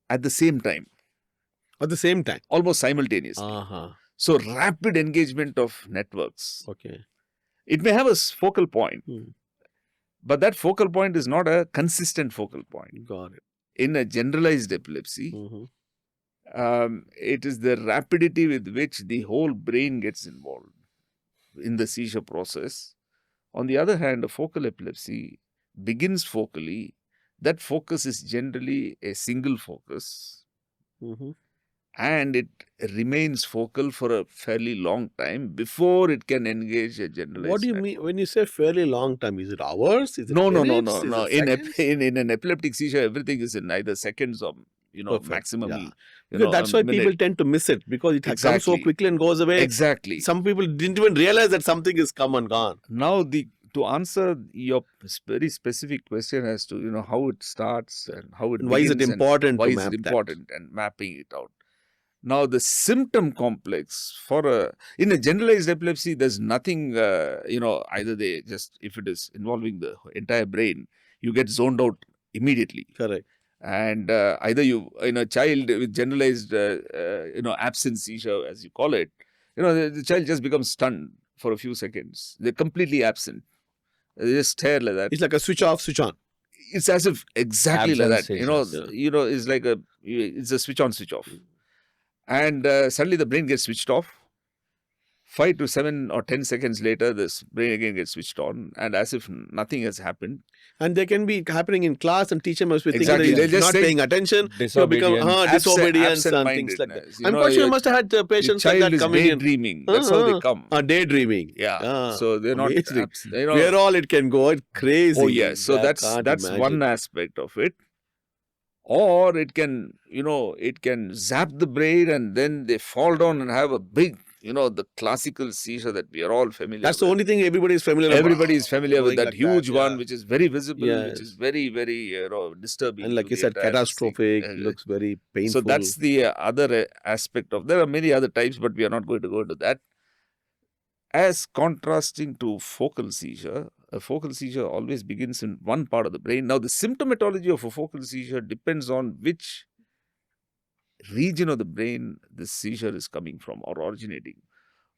at the same time. At the same time? Almost simultaneously. So rapid engagement of networks. Okay. It may have a focal point, but that focal point is not a consistent focal point. Got it. In a generalized epilepsy, it is the rapidity with which the whole brain gets involved in the seizure process. On the other hand, a focal epilepsy begins focally. That focus is generally a single focus. And it remains focal for a fairly long time before it can engage a generalized What do you mean when you say fairly long time? Is it hours? Is it No. minutes? Is it seconds? In an epileptic seizure, everything is in either seconds or, maximum. Yeah. Because that's why people tend to miss it because it comes so quickly and goes away. Exactly. Some people didn't even realize that something is come and gone. Now, to answer your very specific question as to, how it starts and how it And why is it begins important and why to is map it that? important and mapping it out. Now, the symptom complex in a generalized epilepsy, there's nothing, either they just, if it is involving the entire brain, you get zoned out immediately. Correct. And either you, in a child with generalized, absence seizure, as you call it, the child just becomes stunned for a few seconds. They're completely absent. They just stare like that. It's like a switch off, switch on. It's as if exactly like that. Absence seizures. It's like it's a switch on, switch off. And suddenly the brain gets switched off. 5 to 7 or 10 seconds later, this brain again gets switched on, and as if nothing has happened. And they can be happening in class, and teacher must be Exactly. thinking that They're he's just not saying paying attention. You become disobedience and things like that. absent-mindedness. I'm quite sure you must have had The patients like child that is coming in. daydreaming. That's how they come. Daydreaming. Yeah. So they're not. Amazing. You know, Where all it can go, it's crazy. oh yes. So I that's can't one imagine. aspect of it. Or it can, it can zap the brain and then they fall down and have a big, the classical seizure that we are all familiar That's with. the only thing everybody is familiar with. Everybody is familiar with Going that like huge one, yeah. which is very visible, Yes. which is very, very, disturbing. And like to you the said, entire catastrophic, thing. looks very painful. So that's the other aspect of. There are many other types, but we are not going to go into that. As contrasting to focal seizure, a focal seizure always begins in one part of the brain. Now, the symptomatology of a focal seizure depends on which region of the brain this seizure is coming from or originating.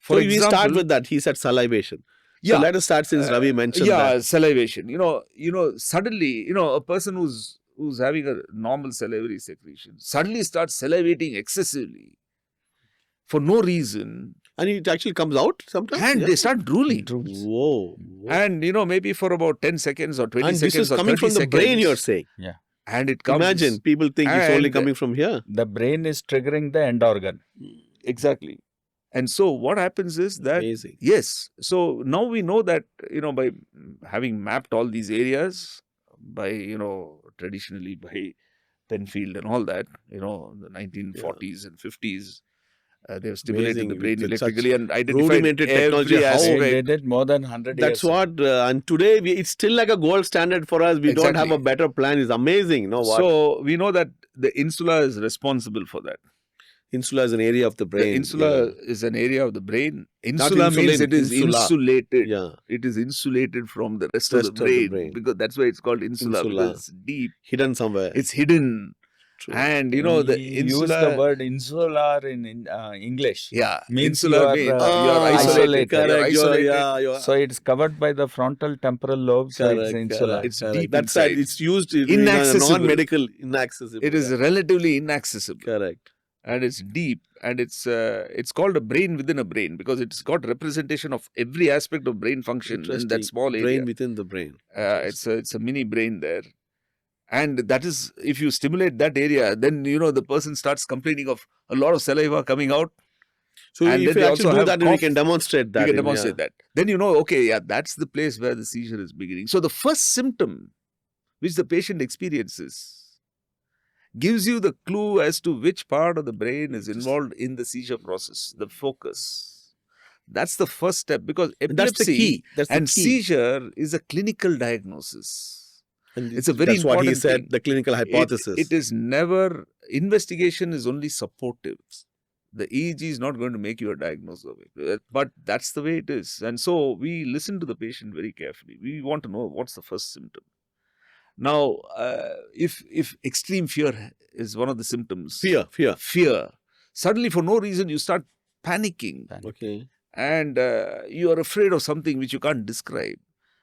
So we start with that. He said salivation. So let us start since Ravi mentioned that. Salivation. Suddenly, a person who's having a normal salivary secretion suddenly starts salivating excessively for no reason. And it actually comes out sometimes. And they start drooling. Whoa. And, maybe for about 10 seconds or 20 And seconds this is or coming 30 from the seconds. brain, you're saying. Yeah. And it comes. Imagine, people think it's only and coming from here. The brain is triggering the end organ. Exactly. And so what happens is that, Amazing. yes, so now we know that, by having mapped all these areas, by, traditionally by Penfield and all that, the 1940s and 50s, they have stimulated Amazing. the brain With electrically and identified rudimentary technology, every how They aspect. did it more than 100 That's years. what, and today it's still like a gold standard for us. We don't have Exactly. a better plan. It's amazing. You know what? So we know that the insula is responsible for that. Insula is an area of the brain. The insula is an area of the brain. Not Insula means insulin, it is insula. insulated. Yeah. It is insulated from the rest, Rest of the brain, because that's why it's called insula. Insula. Because it's deep. Hidden somewhere. It's hidden. True. And the We insula. use the word insular in English. Yeah, Means insular you are, means you Ah, are isolated. isolated. You're Correct. isolated. So it's covered by the frontal temporal lobe. So it's Correct, insular. correct, It's correct. deep That's right. inside. It's used in Inaccessible. non-medical, inaccessible. It is Yeah. relatively inaccessible. Correct. And it's deep, and it's called a brain within a brain, because it's got representation of every aspect of brain function in that Interesting. small area. Brain within the brain. It's a mini brain there. And that is, if you stimulate that area, then the person starts complaining of a lot of saliva coming out. So And if then you they actually also do have that, then we cough. can demonstrate that. You can demonstrate that. Then okay, yeah, that's the place where the seizure is beginning. So the first symptom which the patient experiences gives you the clue as to which part of the brain is involved in the seizure process, the focus. That's the first step, because And that's the epilepsy key. That's the and key. seizure is a clinical diagnosis. And It's a very that's what he important said, thing. the clinical hypothesis. It is never, investigation is only supportive. The EEG is not going to make you a diagnosis of it. But that's the way it is. And so we listen to the patient very carefully. We want to know what's the first symptom. Now, if extreme fear is one of the symptoms. Fear. Suddenly, for no reason, you start panicking. Okay. And you are afraid of something which you can't describe.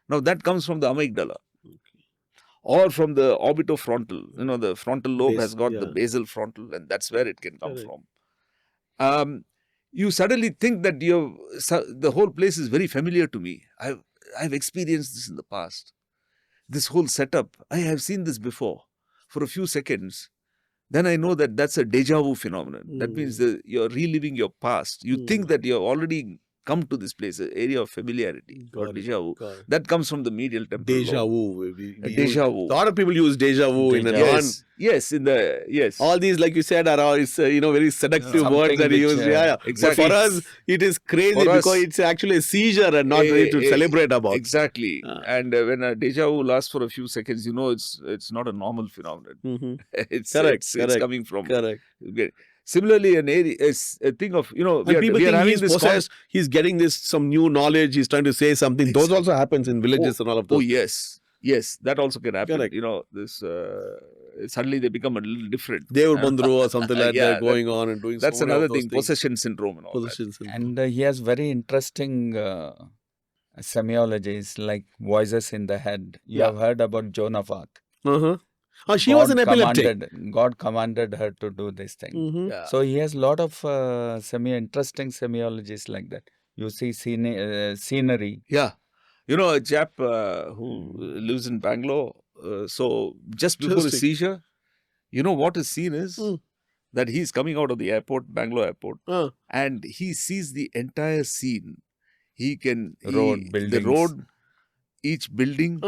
Now, that comes from the amygdala. Or from the orbitofrontal. The frontal lobe has got the basal frontal, and that's where it can come from. You suddenly think that the whole place is very familiar to me. I've experienced this in the past. This whole setup, I have seen this before for a few seconds. Then I know that that's a deja vu phenomenon. That means that you're reliving your past. You think that you've already come to this place, an area of familiarity, or deja vu. That comes from the medial temporal Deja lobe. vu. Deja vu. A lot of people use deja vu in a non. Yes. All these, like you said, are it's very seductive words that you use. Exactly. But for us, it is crazy because it's actually a seizure and not really to celebrate about. Exactly. And when a deja vu lasts for a few seconds, it's not a normal phenomenon. Mm-hmm. It's Correct. coming from. Correct. Similarly, an area is a thing of, and people think he's possessed, he's getting some new knowledge, he's trying to say something. Those also happens in villages and all of those. Oh, yes. Yes, that also can happen. Correct. This suddenly they become a little different. Dev Bandru or something like that going on and doing that's so many another of those thing, things. possession syndrome and all Possession that. syndrome. And he has very interesting semiology is like voices in the head. You Yeah. have heard about Joan of Arc. Oh, she was an epileptic. God commanded her to do this thing. Mhm. Yeah. So he has a lot of interesting semiologies like that. You see scenery. Yeah. You know, a chap who lives in Bangalore. So just before the Interesting. seizure, you know what his scene is? Mm. That he's coming out of the airport, Bangalore airport, Ah, and he sees the entire scene. He can Road, the buildings. road, each building,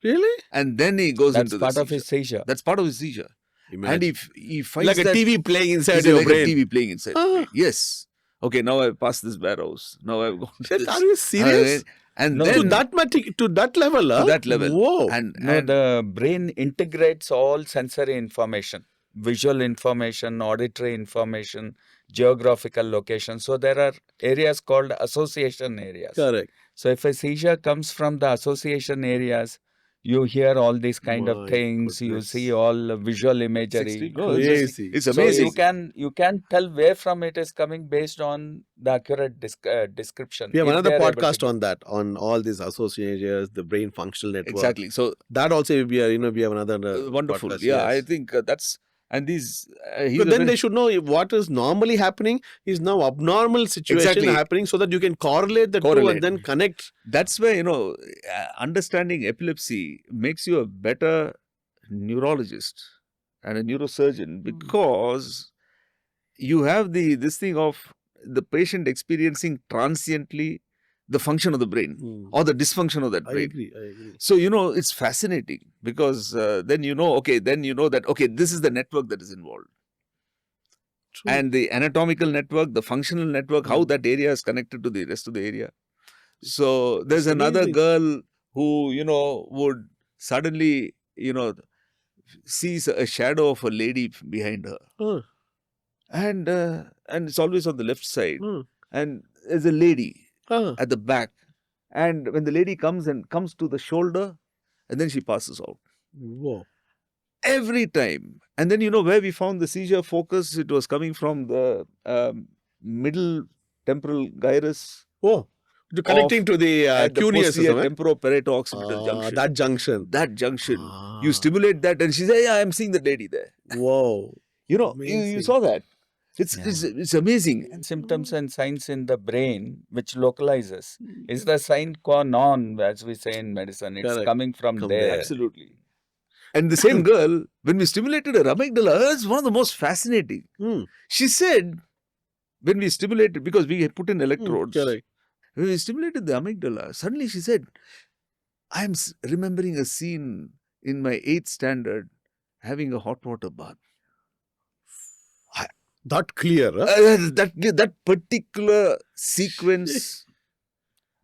really? and then he goes That's into the part of seizure. his seizure. That's part of his seizure. Imagine. And if he finds Like a that TV playing inside it's your like brain. a TV playing inside. the Ah. brain. Yes. Okay, now I've passed this warehouse. Now I've gone to this. Are you serious? And No, then to that level, huh? to that level. Whoa. And, No, and the brain integrates all sensory information, visual information, auditory information, geographical location. So there are areas called association areas. Correct. So if a seizure comes from the association areas, you hear all these kind of My things. You goodness. see all visual it's imagery. extreme. No, it's Crazy. It's So amazing. you can tell where from it is coming based on the accurate description. We have if another they are able to podcast give. on that, on all these associations, the brain functional network. Exactly. So That also we are, we have another wonderful. podcast, Yeah, I yes. think that's and these. He's But a then very- they should know if what is normally happening is now abnormal situation Exactly. happening, so that you can correlate the two Correlate. and then connect. That's where understanding epilepsy makes you a better neurologist and a neurosurgeon, because you have this thing of the patient experiencing transiently the function of the brain or the dysfunction of that I brain. agree. So, it's fascinating because then that, this is the network that is involved. True. And the anatomical network, the functional network, how that area is connected to the rest of the area. So there's It's another amazing. girl who, would suddenly, sees a shadow of a lady behind her. Huh. And it's always on the left side. Hmm. And there's a lady Ah. at the back. And when the lady comes to the shoulder, and then she passes out. Whoa. Every time. And then where we found the seizure focus, it was coming from the middle temporal gyrus Oh. Connecting to the at the cuneus or posterior something. temporoparieto-occipital junction. That junction. That junction. Ah. You stimulate that and she says, yeah, I'm seeing the lady there. Whoa. You Amazing. saw that. It's amazing. And symptoms and signs in the brain which localizes is the sign qua non, as we say in medicine. It's Correct. coming from Come there. there. Absolutely. And the same girl, when we stimulated her amygdala, it's one of the most fascinating. Hmm. She said, when we stimulated, because we had put in electrodes, Correct. when we stimulated the amygdala, suddenly she said, I'm remembering a scene in my 8th standard having a hot water bath. That clear, huh? That particular sequence.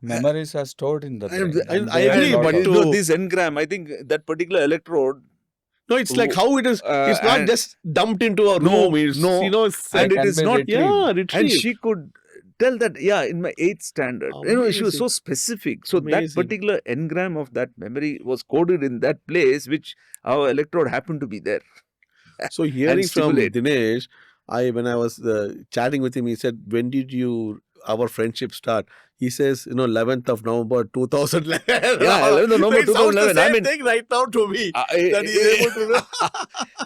Memories are stored in the brain. and they I are agree, lot but of- This engram, I think that particular electrode, No, it's like how it is. It's not and- just dumped into a No, room. It's, no. it's and They it can is be not, retrieved. yeah, and retrieved. she could tell that, in my 8th standard. She was so specific. So that Amazing. particular engram of that memory was coded in that place, which our electrode happened to be there. So hearing from stimulate. Dinesh, when I was chatting with him, he said, when did our friendship start? He says, 11th of November 2011. Yeah, 11th of November It sounds the 2011. I same mean- thing right now to me. That he is able to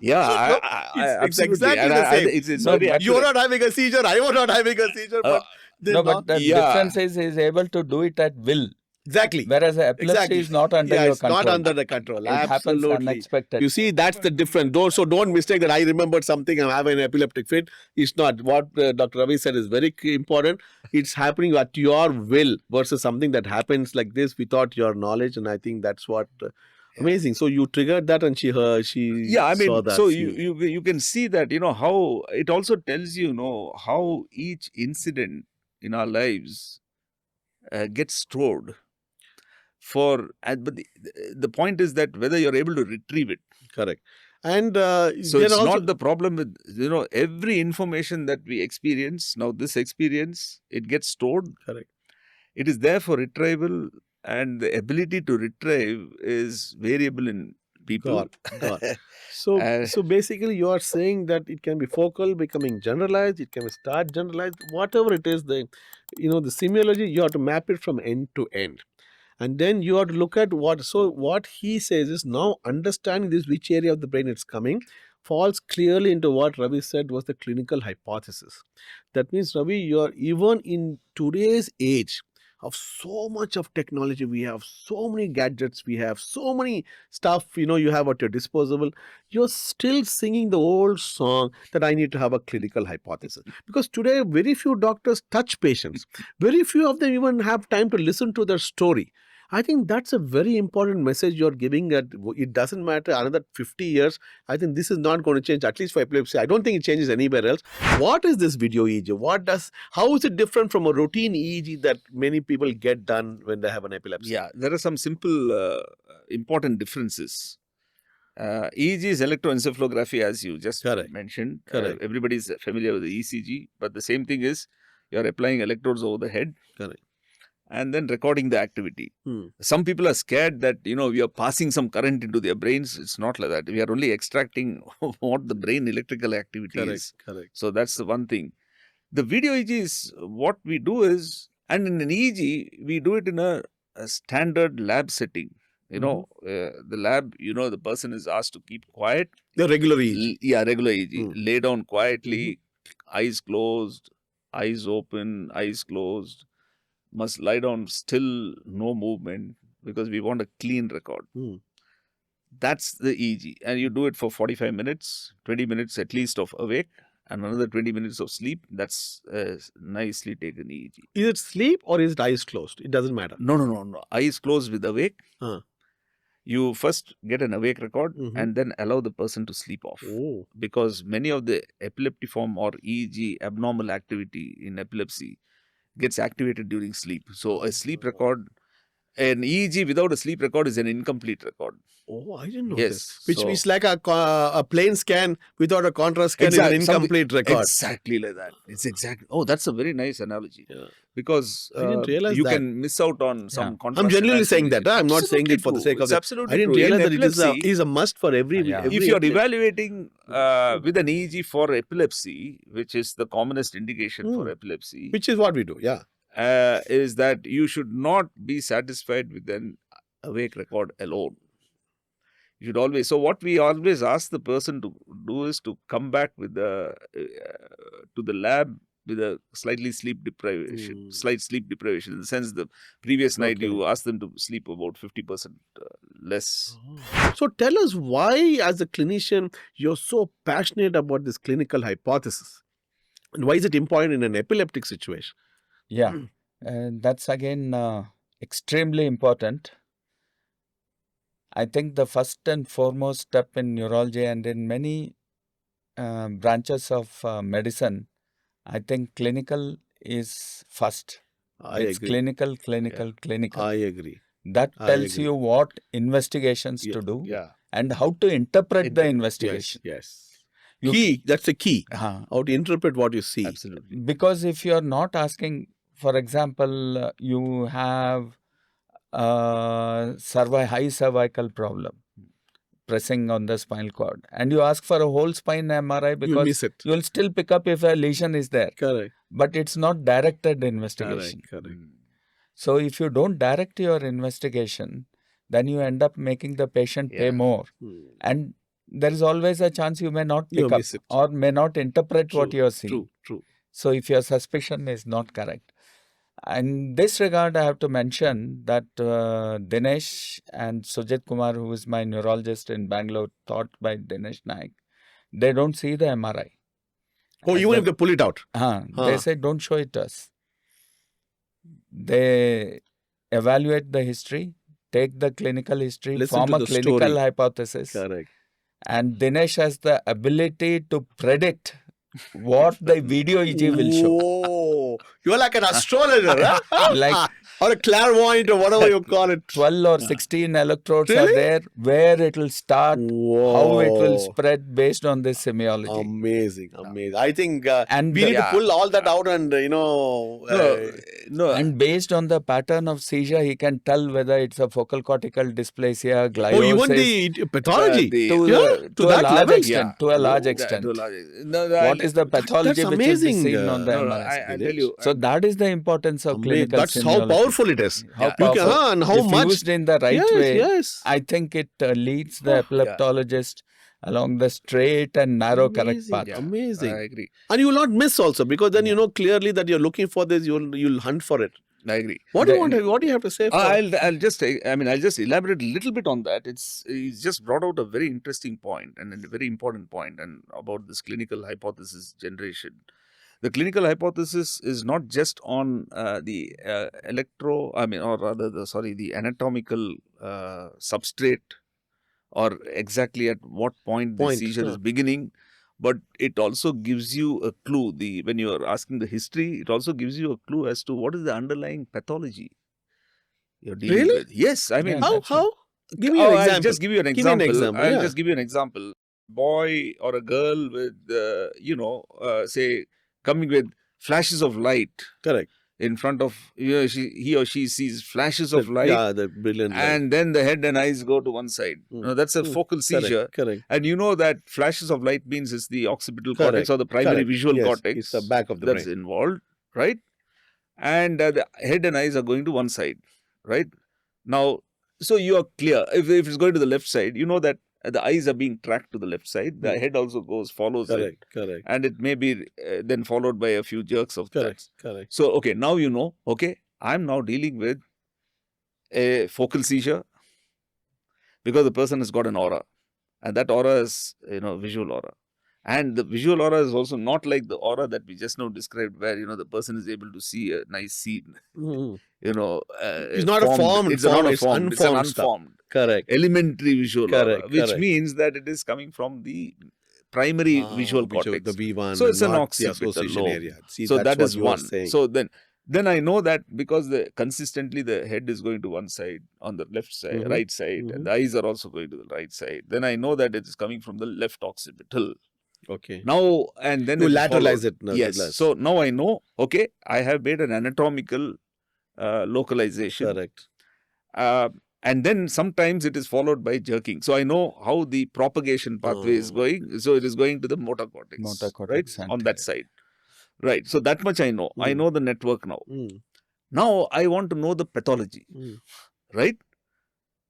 Yeah, it's absolutely. exactly And the same. It's No, very but You're accurate. not having a seizure. I was not having a seizure. But No, but the Yeah. difference is he is able to do it at will. exactly. Whereas epilepsy Exactly. is not under Yeah, your it's control. not under the control. It happens Absolutely. unexpected. You see, that's the difference. Don't mistake that I remembered something, I'm having an epileptic fit. It's not. What Dr. Ravi said is very important. It's happening at your will versus something that happens like this without your knowledge. And I think that's what amazing. So you triggered that, and she Yeah, I mean, saw that. so scene. you can see that, how it also tells how each incident in our lives gets stored. But the point is that whether you're able to retrieve it. Correct. And So there it's are also, not the problem with, every information that we experience. Now this experience, it gets stored. Correct. It is there for retrieval, and the ability to retrieve is variable in people. Got. So basically, you are saying that it can be focal, becoming generalized. It can start generalized. Whatever it is, the semiology, you have to map it from end to end. And then you have to look at what he says is, now understanding this, which area of the brain it's coming, falls clearly into what Ravi said was the clinical hypothesis. That means, Ravi, you are, even in today's age of so much of technology, we have so many gadgets, we have so many stuff, you have at your disposal, you're still singing the old song that I need to have a clinical hypothesis. Because today, very few doctors touch patients. Very few of them even have time to listen to their story. I think that's a very important message you're giving, that it doesn't matter another 50 years. I think this is not going to change, at least for epilepsy. I don't think it changes anywhere else. What is this video EEG? How is it different from a routine EEG that many people get done when they have an epilepsy? Yeah, there are some simple important differences. EEG is electroencephalography, as you just mentioned. Correct. Everybody is familiar with the ECG, but the same thing is, you're applying electrodes over the head. Correct. And then recording the activity. Some people are scared that, we are passing some current into their brains. It's not like that. We are only extracting what the brain electrical activity is. Correct. So that's the one thing. The video EEG is, what we do is, and in an EEG, we do it in a standard lab setting. The lab, the person is asked to keep quiet. The regular EEG. Yeah, regular EEG. Lay down quietly, eyes closed, eyes open, eyes closed. Must lie down still, no movement, because we want a clean record. That's the EEG. And you do it for 45 minutes, 20 minutes at least of awake, and another 20 minutes of sleep. That's a nicely taken EEG. Is it sleep or is it eyes closed? It doesn't matter. No. Eyes closed with awake. You first get an awake record and then allow the person to sleep off. Because many of the epileptiform or EEG abnormal activity in epilepsy gets activated during sleep. So a sleep record, an EEG without a sleep record is an incomplete record. Oh, I didn't know Yes, this. Which is like a plain scan without a contrast scan is an incomplete record. Exactly like that. It's exactly. Oh, that's a very nice analogy. Yeah. Because I didn't realize you that. can miss out on some contrast. I'm genuinely saying analysis. that. I'm not saying it for the sake of It's it. absolutely I didn't true. realize In that it is a must for every if you're evaluating with an EEG for epilepsy, which is the commonest indication for epilepsy, which is what we do, is that you should not be satisfied with an awake record alone. You should always. So what we always ask the person to do is to come back with to the lab with a slight sleep deprivation. In the sense, the previous night you ask them to sleep about 50% less. So tell us why, as a clinician, you're so passionate about this clinical hypothesis, and why is it important in an epileptic situation? Yeah, and that's again extremely important. I think the first and foremost step in neurology and in many branches of medicine, I think clinical is first. It's agree. clinical. I agree. That tells you what investigations to do and how to interpret the investigation. Yes. That's the key. How to interpret what you see. Absolutely. Because if you're not asking, for example, you have high cervical problem, pressing on the spinal cord, and you ask for a whole spine MRI because you'll still pick up if a lesion is there. Correct. But it's not directed investigation. Correct. So if you don't direct your investigation, then you end up making the patient pay more. And there is always a chance you may not pick up or may not interpret what you are seeing. True. So if your suspicion is not correct. In this regard, I have to mention that Dinesh and Sujit Kumar, who is my neurologist in Bangalore, taught by Dinesh Nayak, they don't see the MRI. Oh, even if they pull it out? They say, don't show it to us. They evaluate the history, take the clinical history, form a clinical hypothesis. Correct. And Dinesh has the ability to predict what the video EEG will show. You're like an astrologer, huh? or a clairvoyant or whatever you call it. 12 or 16 electrodes are Really? there where it will start, how it will Whoa. spread based on this semiology. Amazing. I think And we need to yeah. pull all that out and, No, And based on the pattern of seizure, he can tell whether it's a focal cortical dysplasia, gliosis. oh, even the pathology. to, Yeah, to a that large level? extent. To a large extent. What is the pathology which is amazing. seen on the No, no, MRI? I'll tell you. So that is the importance of clinical That's how semiology. powerful it is. How Yeah. powerful. And how if much used in the right yes, way, yes. I think it leads the epileptologist along the straight and narrow correct path. Yeah, Amazing. I agree. And you will not miss also, because then you know clearly that you're looking for this, you'll hunt for it. I agree. What do you have to say? I'll just elaborate a little bit on that. He's just brought out a very interesting point and a very important point, and about this clinical hypothesis generation. The clinical hypothesis is not just on the the anatomical substrate, or exactly at what point the seizure is beginning, but it also gives you a clue. When you are asking the history, it also gives you a clue as to what is the underlying pathology you're dealing Really? with. Yes, I mean, How? Give me an example. I'll just give you an Give me an example. example, I'll yeah. just give you an example. Boy or a girl with, say, coming with flashes of light Correct. in front of, he or she sees flashes of light. Yeah, the brilliant light. And then the head and eyes go to one side. Now, that's a focal seizure. Correct. And you know that flashes of light means it's the occipital Correct. cortex or the primary Correct. visual Yes, cortex. it's the back of the that's brain. involved, right? And the head and eyes are going to one side, right? Now, so you are clear. If it's going to the left side, you know that the eyes are being tracked to the left side. The head also follows it. Correct. And it may be then followed by a few jerks of that. Correct. So, okay, now you know, okay, I'm now dealing with a focal seizure because the person has got an aura. And that aura is, visual aura. And the visual aura is also not like the aura that we just now described, where, the person is able to see a nice scene. It's not a formed. It's not a It's formed. It's an unformed stuff. unformed. Correct. Elementary visual aura, which correct. means that it is coming from the primary visual cortex. The V1. So it's an not the occipital association lobe. area. See, So that's that what is you are one. saying. So then I know that because consistently the head is going to one side, on the left side, right side, and the eyes are also going to the right side. Then I know that it is coming from the left occipital. Okay. Now, and then You it is lateralize followed. it. Yes. So now I know, okay, I have made an anatomical localization. Correct. And then sometimes it is followed by jerking. So I know how the propagation pathway is going. So it is going to the motor cortex. Right? On that side. Right. So that much I know. I know the network now. Now I want to know the pathology. Right?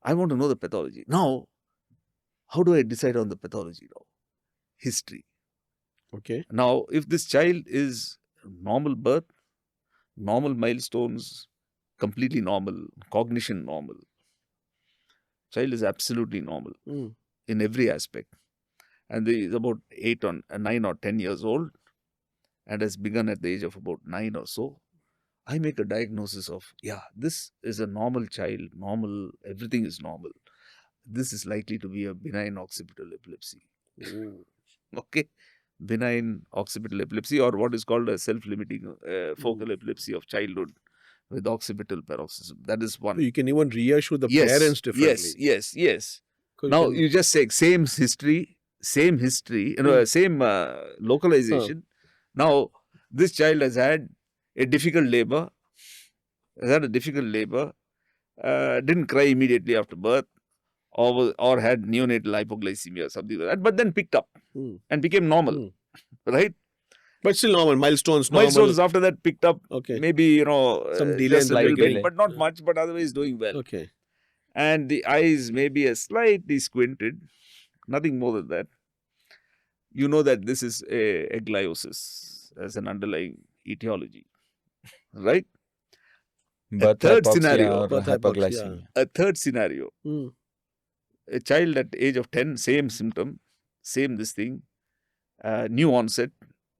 I want to know the pathology. Now, how do I decide on the pathology now? History. Okay. Now, if this child is normal birth, normal milestones, completely normal, cognition normal, child is absolutely normal in every aspect. And he is about 9 or 10 years old and has begun at the age of about 9 or so. I make a diagnosis of, this is a normal child, normal, everything is normal. This is likely to be a benign occipital epilepsy. Okay. Benign occipital epilepsy, or what is called a self-limiting focal epilepsy of childhood with occipital paroxysm. That is one. You can even reassure the parents differently. Yes. Now, you just say same history, same localization. Now, this child has had a difficult labor, didn't cry immediately after birth, or had neonatal hypoglycemia or something like that, but then picked up and became normal, right? But still normal, milestones normal. Milestones after that picked up, maybe, some delay just a little delay. bit, but not much, but otherwise doing well. Okay. And the eyes may be slightly squinted, nothing more than that. You know that this is a gliosis as an underlying etiology, right? But third scenario. hypoglycemia. A third scenario. A child at age of 10, same symptom, same this thing, new onset,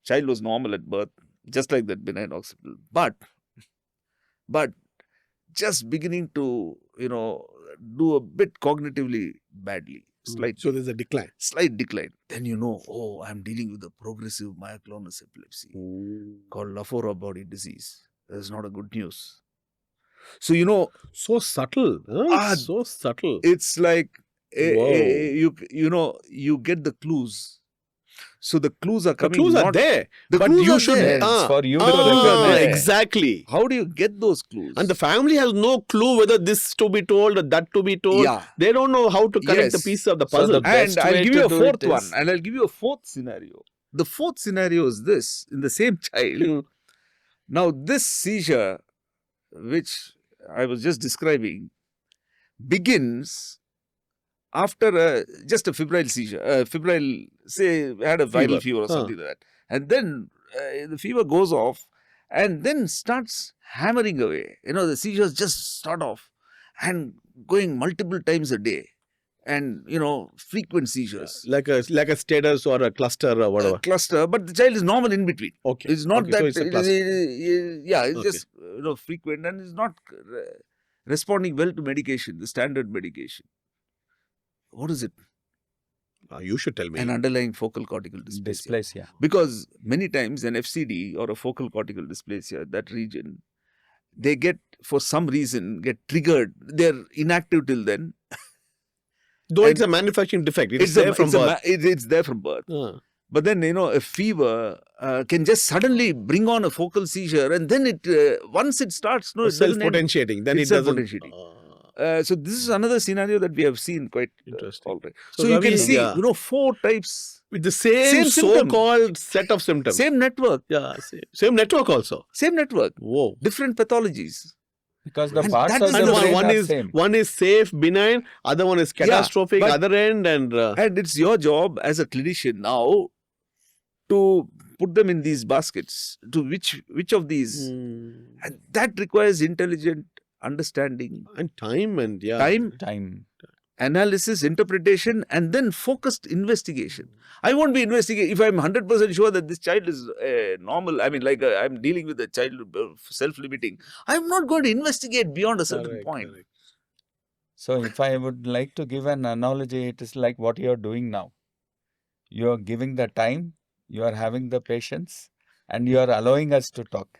child was normal at birth, just like that benign occipital, but just beginning to, do a bit cognitively badly, slightly. So there's a decline. Slight decline. Then I'm dealing with a progressive myoclonus epilepsy called Lafora body disease. That is not a good news. So, you know, So subtle. Huh? Ah, It's so subtle. it's like, Wow. you know, you get the clues. So the clues are The coming. clues are not, there. The but clues you are should. there. It's for you to clues are recognize. there. Exactly. How do you get those clues? And the family has no clue whether this to be told or that to be told. Yeah. They don't know how to connect the Yes. pieces of the So puzzle. the best And I'll way give to you a do fourth it one. is- And I'll give you a fourth scenario. The fourth scenario is this, in the same child. Now, this seizure, which I was just describing, begins after just a febrile seizure. Febrile, say, had a viral fever or something like that. And then the fever goes off and then starts hammering away. You know, the seizures just start off and going multiple times a day. And, you know, frequent seizures. Like a status or a cluster or whatever. A cluster, but the child is normal in between. Okay. It's not Okay, that. so it's a cluster. Yeah, it's Okay. just frequent and is not responding well to medication, the standard medication. What is it? You should tell me. An underlying focal cortical dysplasia. Dysplasia. Because many times an FCD or a focal cortical dysplasia, that region, they get, for some reason, get triggered. They're inactive till then. Though it's a manufacturing defect. It's there from birth. It's there from birth. But then, you know, a fever can just suddenly bring on a focal seizure, and then it once it starts, no, it doesn't end. Self-potentiating. Then It's it doesn't. self-potentiating. So this is another scenario that we have seen quite Interesting. already. So So you Ravi, can see, yeah. you know, 4 types. With the same symptom. so-called set of symptoms. Same network. Yeah, same network also. Same network. Whoa. Different pathologies. Because the And parts that of is the the brain one are is same. safe, benign, other one is catastrophic, but- other end and And it's your job as a clinician now to put them in these baskets. To which of these? And that requires intelligent understanding, and time and Time. analysis, interpretation, and then focused investigation. I won't be investigating if I'm 100% sure that this child is normal. I mean, like I'm dealing with a child self-limiting. I'm not going to investigate beyond a certain point. So if I would like to give an analogy, it is like what you are doing now. You are giving the time, you are having the patience, and you are allowing us to talk.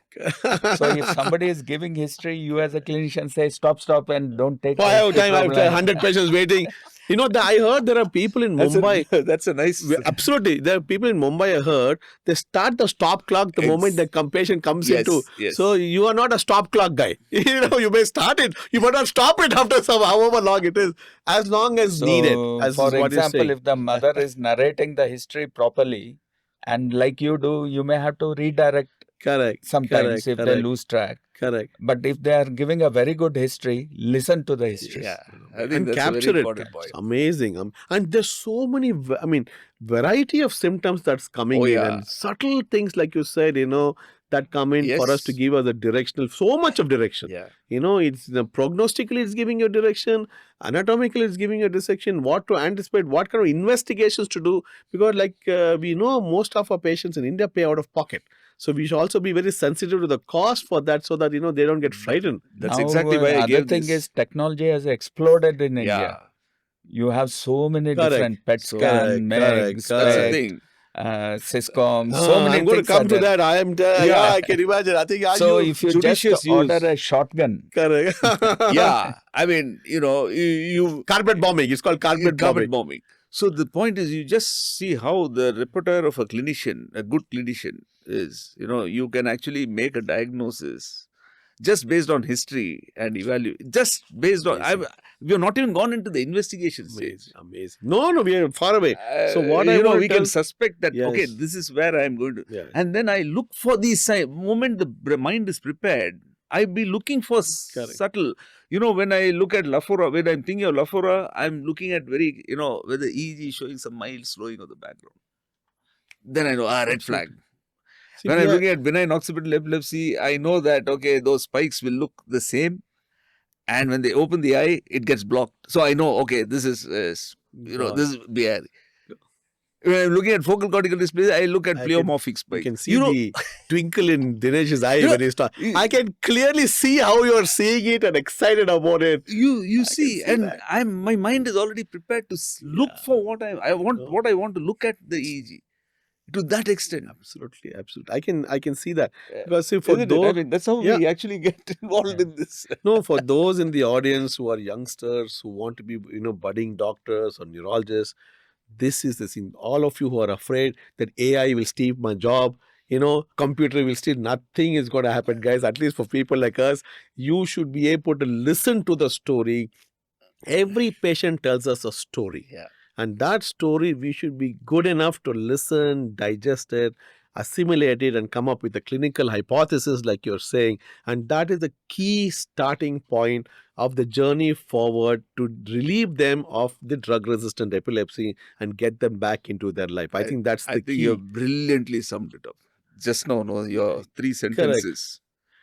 So if somebody is giving history, you as a clinician say stop and don't take. I have time. I have problem. 100 patients waiting. You know, I heard there are people in Mumbai. That's a nice. Absolutely, there are people in Mumbai. I heard they start the stop clock the moment the patient comes Yes, into. yes. So you are not a stop clock guy. You know, you may start it. You may not stop it after however long it is, as long as So, needed. As for is what you're example, saying. if the mother is narrating the history properly, and like you do, you may have to redirect Correct. sometimes if they correct. lose track. Correct. But if they are giving a very good history, listen to the history. Yeah, I think And that's capture a very it. important point. It's amazing. And there's so many, variety of symptoms that's coming Oh, in yeah. and subtle things like you said, that come in for us to Yes. give us a directional, so much of direction. Yeah. It's prognostically it's giving you direction, anatomically it's giving you a dissection, what to anticipate, what kind of investigations to do. Because we know most of our patients in India pay out of pocket. So we should also be very sensitive to the cost for that so that, they don't get frightened. That's Now, exactly why I other gave thing this. is technology has exploded in Yeah. India. You have so many Correct. different PET So- scan, Correct, MEG, correct, That's the SPECT, thing. Syscom, so many I'm going to things come are to there. that. I am, I can imagine. I think So if you judicious just order use. a shotgun, correct. Yeah, I mean, you Carpet bombing. It's called carpet bombing. bombing. So the point is, you just see how the repertoire of a clinician, a good clinician, is. You can actually make a diagnosis just based on history and evaluate. Just based on, we have not even gone into the investigation stage. Amazing. No, we are far away. So what I we want to can tell, suspect that, okay, Yes. this is where I am going to. Yeah. And then I look for these signs. Moment the mind is prepared, I be looking for Correct. subtle. When I look at Lafora, when I'm thinking of Lafora, I'm looking at very, whether EEG is showing some mild slowing of the background. Then I know, red flag. See, When we I'm are- looking at benign occipital epilepsy, I know that, okay, those spikes will look the same. And when they open the eye, it gets blocked. So I know, okay, this is, this is BR. When I'm looking at focal cortical dysplasia, I look at I pleomorphic you spike. can see the twinkle in Dinesh's eye when he's talking. you- I can clearly see how you're seeing it and excited about it. You see, see and that. my mind is already prepared to look for what I want. What I want to look at the EEG. to that extent. Absolutely. I can see that. Yeah. Because see, for Isn't it? I those, mean, that's how yeah. we actually get involved in this. No, for those in the audience who are youngsters who want to be, budding doctors or neurologists, this is the thing. All of you who are afraid that AI will steal my job, computer will steal, nothing is going to happen, guys. At least for people like us, you should be able to listen to the story. Every patient tells us a story. Yeah. And that story, we should be good enough to listen, digest it, assimilate it, and come up with a clinical hypothesis, like you're saying. And that is the key starting point of the journey forward to relieve them of the drug resistant epilepsy and get them back into their life. I think that's the I think key. you have brilliantly summed it up. Just now, your 3 sentences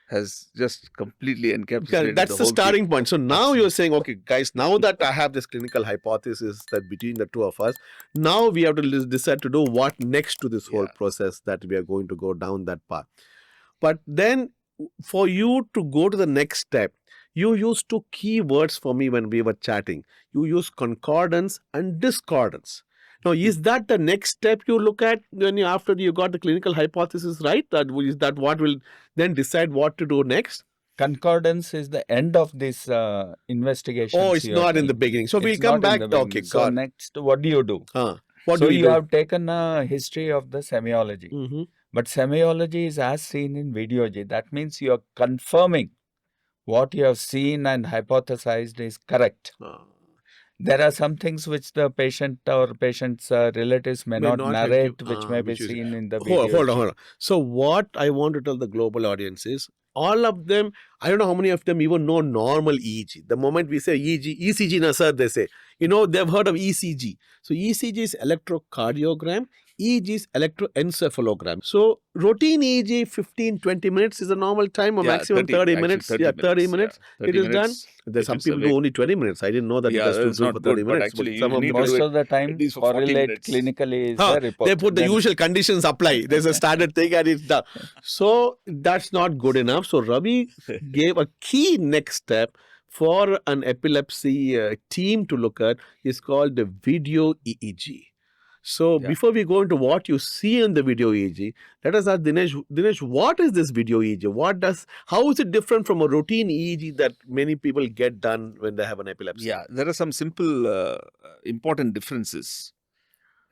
has just completely encapsulated Correct. That's the whole starting thing. point. So now you're saying, okay, guys, now that I have this clinical hypothesis that between the two of us, now we have to decide to do what next to this whole Yeah. process that we are going to go down that path. But then for you to go to the next step, you used 2 key words for me when we were chatting. You use concordance and discordance. Now, is that the next step you look at when after you got the clinical hypothesis right? Is that what will then decide what to do next? Concordance is the end of this investigation. Oh, it's not in the beginning. So we'll come back. Okay, So got it. next, what do you do? What So do we you do? have taken a history of the semiology. Mhm. But semiology is as seen in videology. That means you are confirming what you have seen and hypothesized is correct. There are some things which the patient or patient's relatives may not narrate, which may be seen in the video. Hold on. So what I want to tell the global audience is, all of them, I don't know how many of them even know normal EEG. The moment we say ECG, na sir, they say, they've heard of ECG. So ECG is electrocardiogram. EEG is electroencephalogram. So routine EEG 15-20 minutes is a normal time, or maximum 30 minutes. 30 minutes. It is done. There's some people do only 20 minutes. I didn't know that you guys do for 30 minutes. Actually, some of them Most of the time, at least for 40 correlate minutes. clinically is the report. They put the usual conditions apply. There's a standard thing and it's done. So that's not good enough. So Ravi gave a key next step for an epilepsy team to look at. Is called the video EEG. So before we go into what you see in the video EEG, let us ask Dinesh. Dinesh, what is this video EEG? How is it different from a routine EEG that many people get done when they have an epilepsy? Yeah, there are some simple important differences.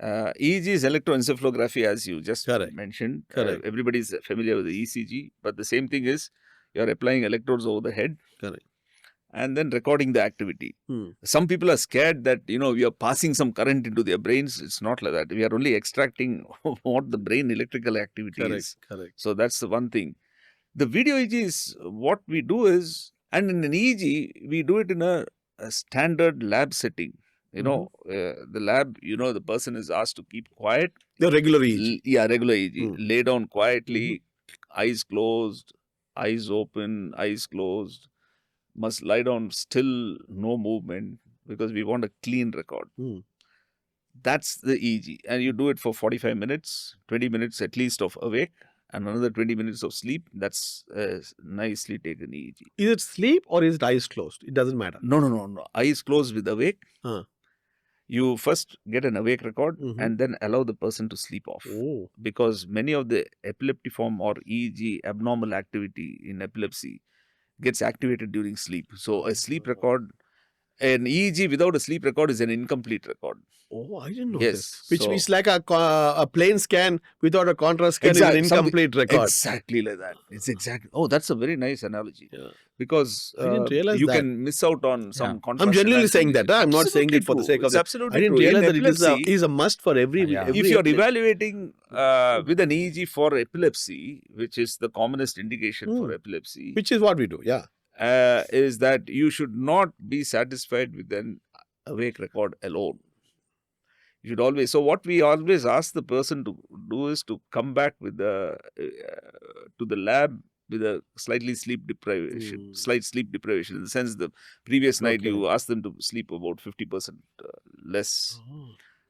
EEG is electroencephalography, as you just mentioned. Everybody is familiar with the ECG, but the same thing is you're applying electrodes over the head. And then recording the activity. Some people are scared that, we are passing some current into their brains. It's not like that. We are only extracting what the brain electrical activity is. So that's the one thing. The video EEG is what we do is, and in an EEG, we do it in a standard lab setting. The lab, the person is asked to keep quiet. The regular EEG. Yeah, regular EEG. Lay down quietly, eyes closed, eyes open, eyes closed. Must lie down still, no movement, because we want a clean record. That's the EEG. And you do it for 45 minutes, 20 minutes at least of awake, and another 20 minutes of sleep. That's a nicely taken EEG. Is it sleep or is it eyes closed? It doesn't matter. No. Eyes closed with awake. You first get an awake record and then allow the person to sleep off. Because many of the epileptiform or EEG abnormal activity in epilepsy gets activated during sleep. So a sleep record, an EEG without a sleep record is an incomplete record. Oh, I didn't know Yes, this. Which is like a plain scan without a contrast scan is an incomplete record. Exactly like that. It's exactly. Oh, that's a very nice analogy. Because I didn't realize you that. can miss out on some contrast. I'm genuinely saying that. I'm not saying it for the sake of it's it. Absolutely I didn't true. realize In that it is a must for every if you're evaluating with an EEG for epilepsy, which is the commonest indication for epilepsy. Which is what we do, is that you should not be satisfied with an awake record alone. You should always. So what we always ask the person to do is to come back with to the lab with a slight sleep deprivation in the sense the previous night you ask them to sleep about 50% less.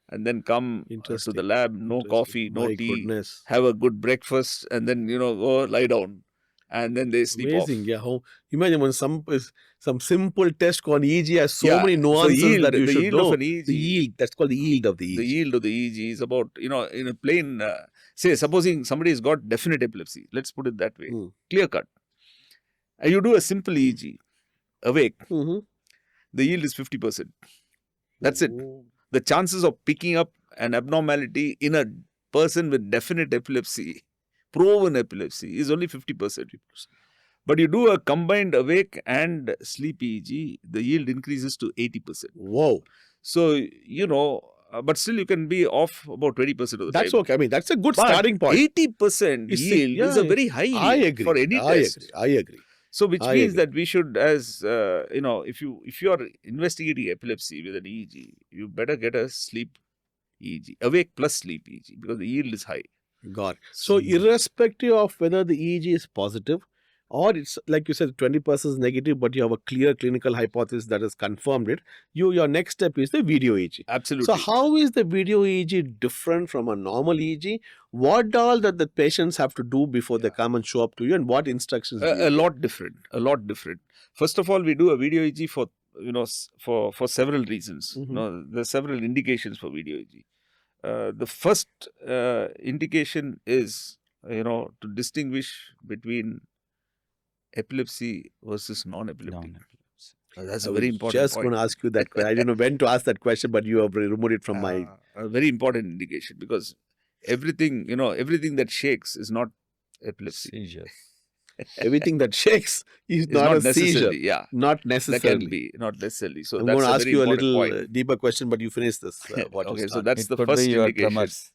And then come to the lab, no coffee, no tea, have a good breakfast, and then, go lie down. and then they sleep Amazing. off. Yeah. Imagine when some simple test called EEG has so many So nuances yield, that you the should yield know. of an EEG, The yield. That's called the yield of the EEG. the yield of the EEG is about, in a plain, say, supposing somebody has got definite epilepsy. Let's put it that way. Clear cut. And you do a simple EEG, awake, the yield is 50%. That's it. The chances of picking up an abnormality in a person with definite epilepsy, proven epilepsy, is only 50%. But you do a combined awake and sleep EEG, the yield increases to 80%. Whoa. So, but still you can be off about 20% of the time. That's okay. I mean, that's a good But starting point. 80% yield is a very high yield I agree. for any test. I agree. So, which I means agree. that we should, as if you are investigating epilepsy with an EEG, you better get a sleep EEG, awake plus sleep EEG, because the yield is high. Got it. So, irrespective of whether the EEG is positive or it's like you said, 20% is negative, but you have a clear clinical hypothesis that has confirmed it, your next step is the video EEG. Absolutely. So, how is the video EEG different from a normal EEG? What all that the patients have to do before they come and show up to you, and what instructions? A lot different. First of all, we do a video EEG for for several reasons. There's several indications for video EEG. The first indication is to distinguish between epilepsy versus non-epileptic. That's a very important just point. going to ask you that question. I don't know when to ask that question, but you have removed it from my... A very important indication, because everything that shakes is not epilepsy. Seizures. Everything that shakes is not a seizure. Yeah. Not That necessarily. can be, not necessarily. So I'm that's going to a ask very you a important little point. deeper question, but you finish this. What you Okay, so started. that's It the could first be your indication. tremors.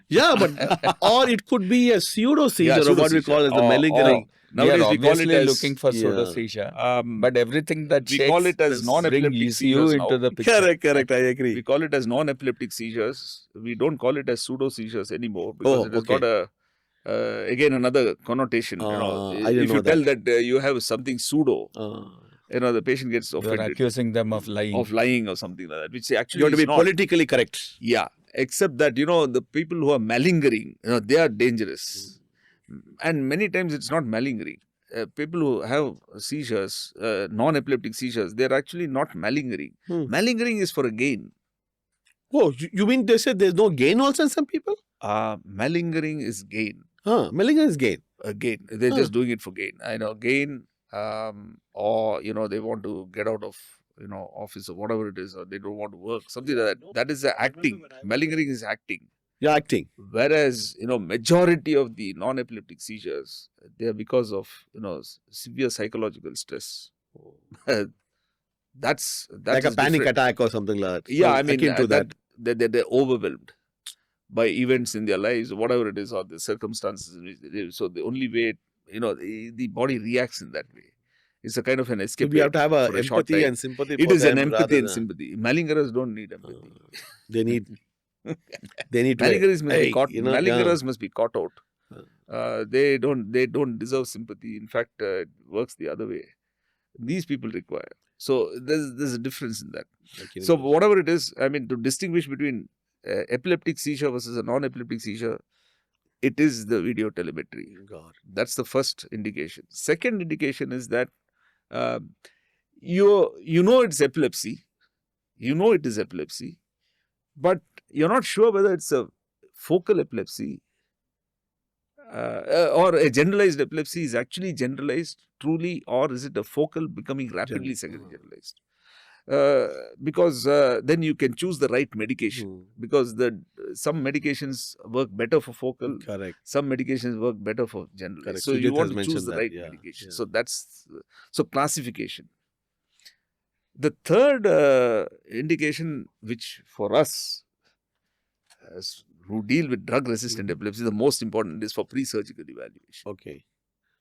Yeah, but or it could be a pseudo seizure, or what we call as the malingering. Nowadays we are we call it obviously as looking for yeah. pseudo seizure, but everything that we shakes call it as non-epileptic brings seizures you now. into the picture. Correct. I agree. We call it as non-epileptic seizures. We don't call it as pseudo seizures anymore, because it has got a again another connotation. I didn't if know you tell that you have something pseudo, the patient gets You are offended. accusing them of lying. Or something like that, which actually You have to is be not. politically correct. Yeah, except that the people who are malingering, they are dangerous, and many times it's not malingering. People who have seizures, non-epileptic seizures, they're actually not malingering. Malingering is for a gain. Oh, you mean they say there's no gain also in some people? Malingering is gain. Malingering is gain. Gain. They're just doing it for gain. I know, gain, or they want to get out of office or whatever it is, or they don't want to work, something like that. That is the acting. Malingering is acting. You're acting. Whereas majority of the non-epileptic seizures, they are because of severe psychological stress. That's like a panic different. attack or something like that. Yeah, So, I mean akin to that. they're overwhelmed by events in their lives, whatever it is, or the circumstances in which they live. So the only way the body reacts in that way. It's a kind of an escape. So we have to have for a short empathy time. and sympathy. It for is an them empathy rather and than- sympathy. Malingerers don't need empathy. They need. They need. Malingerers must be caught. yeah. Malingerers must be caught out. They don't deserve sympathy. In fact, it works the other way. These people require. So there's a difference in that. So whatever it is, I mean, to distinguish between epileptic seizure versus a non-epileptic seizure, it is the video telemetry. That's the first indication. Second indication is that it's epilepsy. You know it is epilepsy, but you're not sure whether it's a focal epilepsy or a generalized epilepsy is actually generalized truly, or is it a focal becoming rapidly generalized? Because then you can choose the right medication, because some medications work better for focal, Correct. some medications work better for generalized. Correct. So Sujit you want has to choose the mentioned right that. Yeah, medication. yeah. So that's classification. The third indication, which for us who deal with drug-resistant epilepsy, the most important is for pre-surgical evaluation. Okay.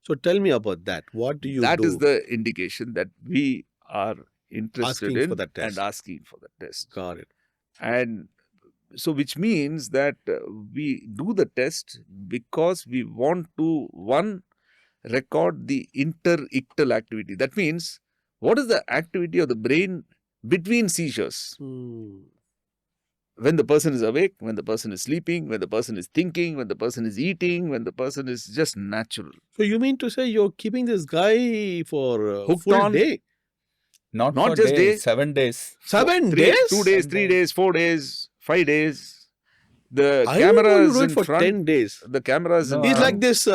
So tell me about that. What do you do? That is the indication that we are interested Asking in for that test. and asking for that test. Got it. And so which means that we do the test because we want to, one, record the interictal activity. That means, what is the activity of the brain between seizures? when the person is awake, when the person is sleeping, when the person is thinking, when the person is eating, when the person is just natural. So you mean to say you're keeping this guy for a Hooked full on. day? Not Not for just days, day. 7 days. 7 3 days? 2 days, 7 3 days. days, 4 days, 5 days. The I didn't know camera you is do it in for front. 10 days. The camera is in No, He's front. like this,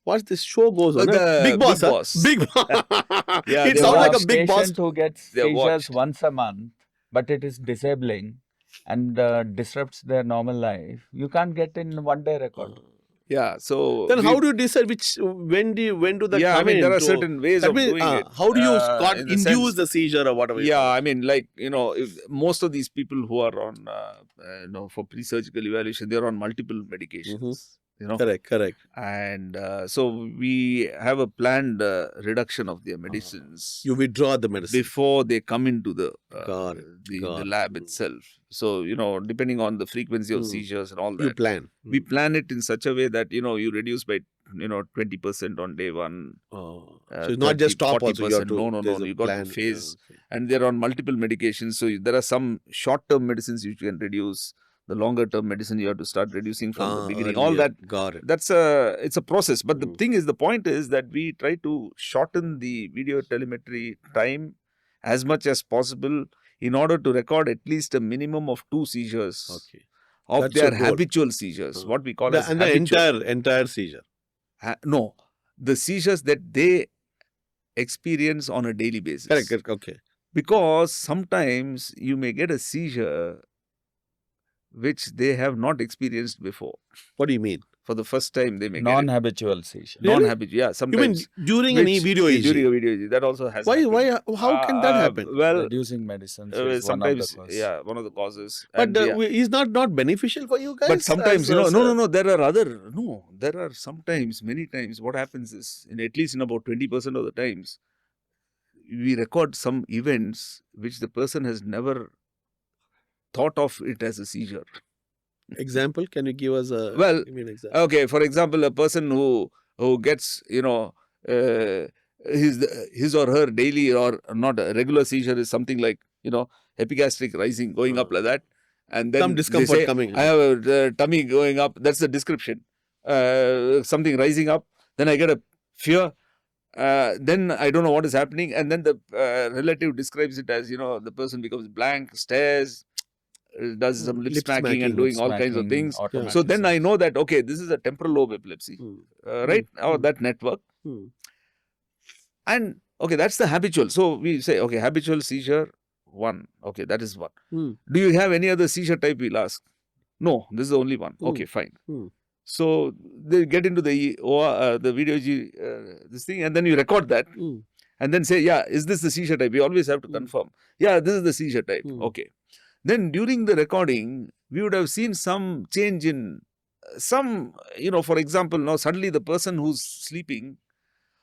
what's this show goes on? The Big Boss, Big huh? Boss. Big Boss. Yeah, It they sounds like watch a big boss. Patient who gets They're seizures watched. once a month, but it is disabling and disrupts their normal life. You can't get in 1 day record. Yeah, so Then we- how do you decide when do they Yeah, I come mean, in? there are to- certain ways that of means, doing it. How do you in the induce sense- the seizure or whatever? Yeah, I mean, like, if most of these people who are on, for pre-surgical evaluation, they're on multiple medications. Correct. And so we have a planned reduction of their medicines You withdraw the medicine. before they come into the Got it, the got it. lab itself. So, depending on the frequency of seizures and all You that, plan. we plan it in such a way that, you reduce by, 20% on day one. So it's not just 30, stop also. You have 40%. to, No, there's a you got plan. to phase. Okay. And they're on multiple medications. So there are some short-term medicines you can reduce. The longer-term medicine you have to start reducing from the beginning. All Earlier. that, Got it. it's a process. But the point is that we try to shorten the video telemetry time as much as possible in order to record at least a minimum of 2 seizures Okay. of That's their your goal. habitual seizures, what we call as And the habitual. entire seizure. No, the seizures that they experience on a daily basis. Correct. Okay. Because sometimes you may get a seizure which they have not experienced before. What do you mean? For the first time, they may Non-habitual seizure. Really? non-habitual. Yeah, You mean sometimes. during an video EEG? During a video EEG. That also has happened. Why? How can that happen? Well, Reducing medicines is one of the sometimes, causes. one of the causes. But And, yeah. is not beneficial for you guys? But sometimes, as- no, there are sometimes, many times, what happens is, at least in about 20% of the times, we record some events which the person has never thought of it as a seizure. Example? Can you give us a? Well, give me an example. Okay, for example, a person who gets, his or her daily or not a regular seizure is something like, epigastric rising, going up like that. And then Some they discomfort say, coming. I have a tummy going up. That's the description. Something rising up. Then I get a fear. Then I don't know what is happening. And then the relative describes it as, the person becomes blank, stares, does some lip smacking and doing all kinds of things. So then I know that, okay, this is a temporal lobe epilepsy, right? Or that network. And, okay, that's the habitual. So we say, okay, habitual seizure, 1. Okay, that is 1. Do you have any other seizure type, we'll ask. No, this is the only one. Okay, fine. So they get into the video this thing, and then you record that. And then say, yeah, is this the seizure type? We always have to confirm. Yeah, this is the seizure type. Okay. Then during the recording, we would have seen some change in some, for example, now suddenly the person who's sleeping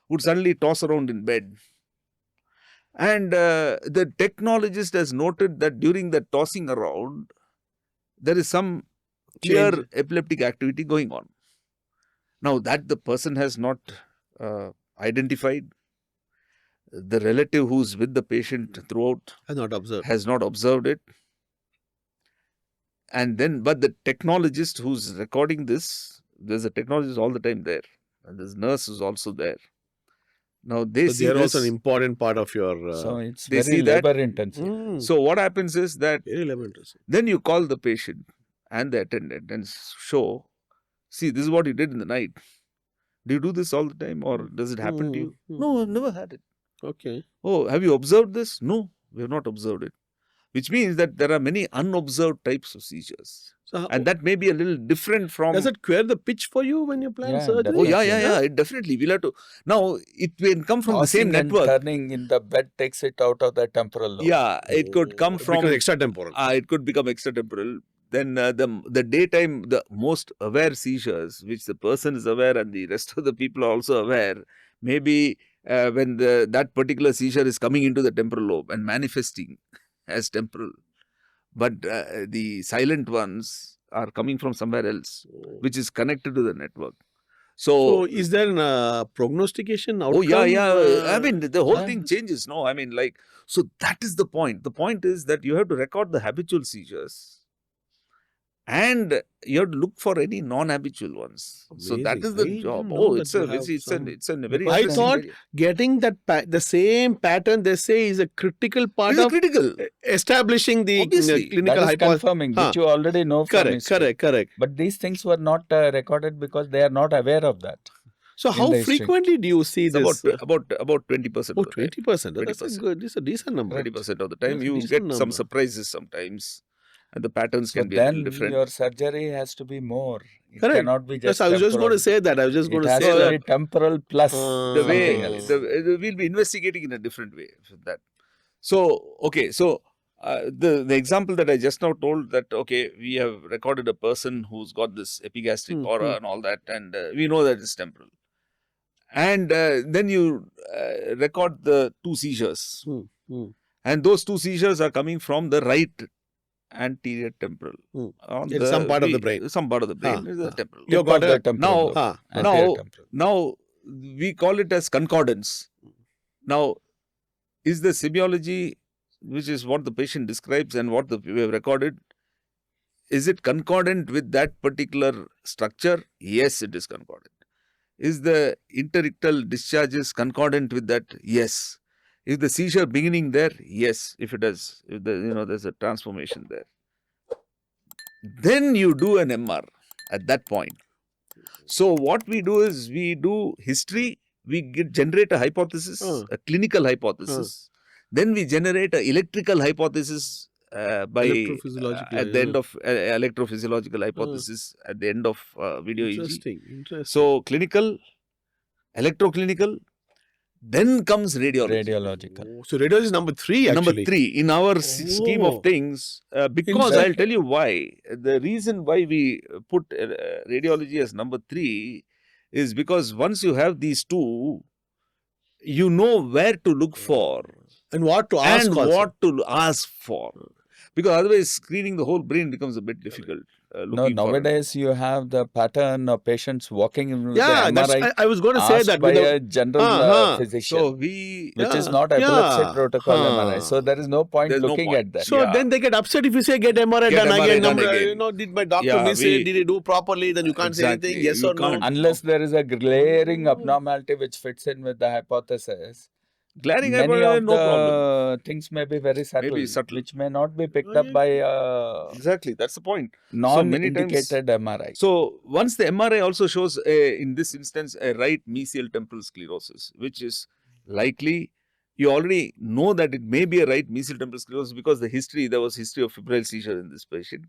would suddenly toss around in bed. And the technologist has noted that during the tossing around, there is some clear epileptic activity going on. Now that the person has not identified, the relative who's with the patient throughout has not observed it. And then, but the technologist who's recording this, there's a technologist all the time there. And there's nurse who's also there. Now they see they're this. also an important part of your. So it's they very see that. labor intensive. So what happens is that Very labor intensive. then you call the patient and the attendant and show, see, this is what you did in the night. Do you do this all the time or does it happen to you? No, I've never had it. Okay. Oh, have you observed this? No, we have not observed it. Which means that there are many unobserved types of seizures. So And that may be a little different from... does it queer the pitch for you when you plan Yeah, surgery? Oh, definitely. yeah. It definitely. We'll have to... Now, it will come from the same Tossing and network. turning in the bed takes it out of the temporal lobe. Yeah, it could come from... Because extra temporal. It could become extratemporal. Then the daytime, the most aware seizures, which the person is aware and the rest of the people are also aware, maybe when that particular seizure is coming into the temporal lobe and manifesting as temporal. But the silent ones are coming from somewhere else, which is connected to the network. So is there a prognostication outcome? Oh, yeah. I mean, the whole thing changes. No, I mean, so that is the point. The point is that you have to record the habitual seizures. and you have to look for any non-habitual ones. So that Amazing. is the I job. didn't know Oh, that it's you a have it's a very because I interesting thought area. getting that the same pattern they say is a critical part It is of critical. establishing the Obviously. clinical that is hypothesis. confirming, which you already know from Correct, history. correct. But these things were not recorded because they are not aware of that. So in how the history. frequently do you see It's this? about 20% Oh, of the time. 20%. That's a 20%. good. This is a decent number. 20% of the time That's a you decent get some number. surprises sometimes, and the patterns So can be a little then different. your surgery has to be more. It Correct. cannot be Yes, just I was just going to temporal. say that. I was just going It to has say to that. be temporal plus The way something else. we'll be investigating in a different way with that. So okay, so the example that I just now told, that okay, we have recorded a person who's got this epigastric aura and all that, and we know that it's temporal. And then you record the 2 seizures, and those 2 seizures are coming from the right anterior temporal. On It's some part of the brain. Some part of the brain is the temporal. You Tip got of the a temporal lobe, anterior Now, temporal. now we call it as concordance. Now, is the semiology, which is what the patient describes and what we have recorded, is it concordant with that particular structure? Yes, it is concordant. Is the interictal discharges concordant with that? Yes. Is the seizure beginning there? Yes. If it does, if there's a transformation there. Then you do an MR at that point. So what we do is we do history, we generate a hypothesis, a clinical hypothesis. Then we generate an electrical hypothesis by Electro-physiological, at the end of electrophysiological hypothesis at the end of video EEG. Interesting. So clinical, electroclinical, then comes radiology. Radiological. So radiology is number 3 actually. Number 3 in our scheme of things, because I'll tell you why. The reason why we put radiology as number 3 is because once you have these 2, you know where to look for And what to ask and also. what to ask for. Because otherwise screening the whole brain becomes a bit difficult. No, nowadays you have the pattern of patients walking in with Yeah, the MRI I was going to say asked that by without- a general physician, So we which is not epilepsy protocol MRI. So there is no point There's no looking point. at that. So then they get upset if you say get MRI Get done MRI again. done Number, again. did my doctor Yeah, miss it? Did he do properly? Then you can't say Exactly. anything. Yes You or no? can't. Unless there is a glaring abnormality which fits in with the hypothesis. glaring Many hypothesis, of no the problem. things may be very subtle, subtle. which may not be picked up by Exactly, that's the point. non-indicated MRI. So once the MRI also shows, in this instance, a right mesial temporal sclerosis, which is likely, you already know that it may be a right mesial temporal sclerosis because there was history of febrile seizure in this patient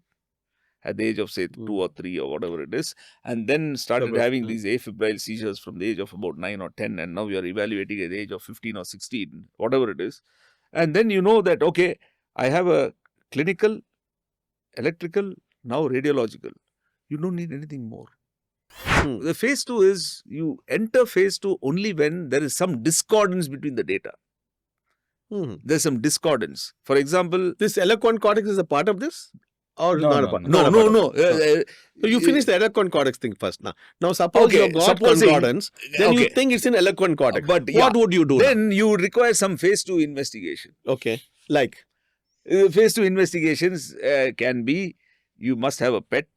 at the age of say 2 or 3 or whatever it is, and then started having these afebrile seizures from the age of about 9 or 10, and now you are evaluating at the age of 15 or 16, whatever it is. And then you know that, okay, I have a clinical, electrical, now radiological. You don't need anything more. The phase 2 is, you enter phase 2 only when there is some discordance between the data. There's some discordance. For example, This eloquent cortex is a part of this? Or No, not a no, part? no. Not a part of no. it. So you finish the eloquent cortex thing first now. Now suppose Okay, you got supposing- concordance, then you okay. think it's in eloquent cortex. But what would you do? Then you require some phase 2 investigation. Okay. Like? Phase 2 investigations can be, you must have a PET.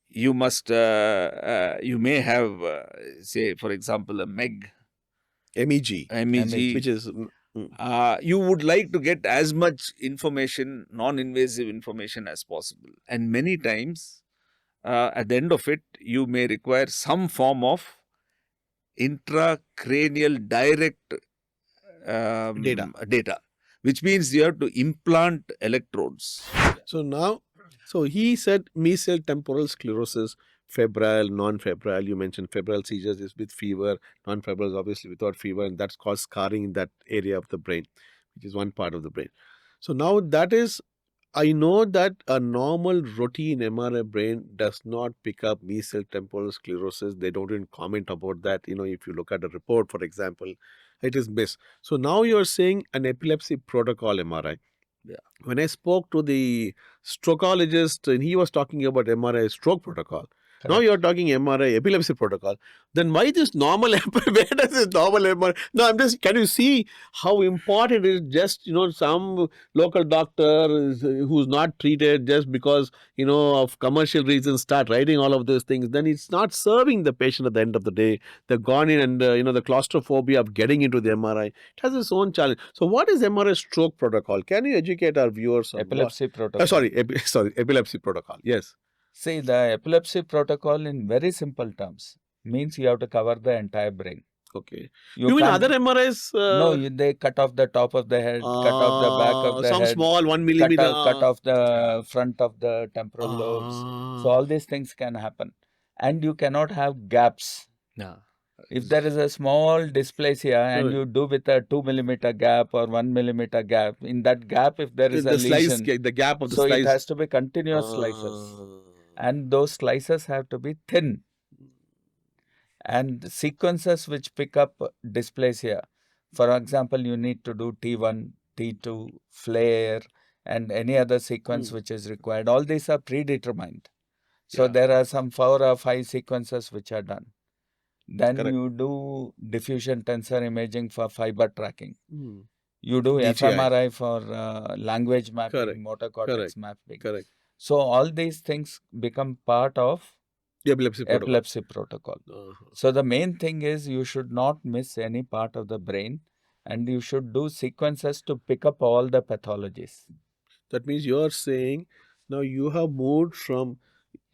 You must, you may have, say, for example, a MEG. MEG. Which is... You would like to get as much information, non-invasive information as possible. And many times, at the end of it, you may require some form of intracranial direct data, which means you have to implant electrodes. So now, so he said mesial temporal sclerosis, febrile, non-febrile. You mentioned febrile seizures is with fever, non-febrile is obviously without fever, and that's caused scarring in that area of the brain, which is one part of the brain. So now that is, I know that a normal routine MRI brain does not pick up mesial temporal sclerosis. They don't even comment about that. You know, if you look at a report, for example, it is missed. So now you're saying an epilepsy protocol MRI. Yeah. When I spoke to the strokeologist, and he was talking about MRI stroke protocol. Now you're talking MRI, epilepsy protocol. Then why this normal where does this normal MRI? No, I'm just, can you see how important it is just, some local doctor who's not treated just because, of commercial reasons start writing all of those things. Then it's not serving the patient at the end of the day. They've gone in and, the claustrophobia of getting into the MRI. It has its own challenge. So what is MRI stroke protocol? Can you educate our viewers on Epilepsy protocol. sorry, epilepsy protocol. Yes. See, the epilepsy protocol in very simple terms means you have to cover the entire brain. Okay. You mean can't- other MRIs? No, they cut off the top of the head, cut off the back of the some head. small 1 millimeter. Cut off the front of the temporal lobes. So all these things can happen. And you cannot have gaps. Yeah. If there is a small dysplasia and Correct. you do with a 2 millimeter gap or 1 millimeter gap, in that gap, if there is a lesion, the gap of the so slice. it has to be continuous slices. And those slices have to be thin. And sequences which pick up dysplasia, for example, you need to do T1, T2, flare, and any other sequence which is required. All these are predetermined. So there are some 4 or 5 sequences which are done. Then Correct. you do diffusion tensor imaging for fiber tracking. You do DTI. fMRI for language mapping, Correct. motor cortex Correct. mapping. Correct. So all these things become part of The epilepsy protocol. So the main thing is you should not miss any part of the brain and you should do sequences to pick up all the pathologies. That means you're saying now you have moved from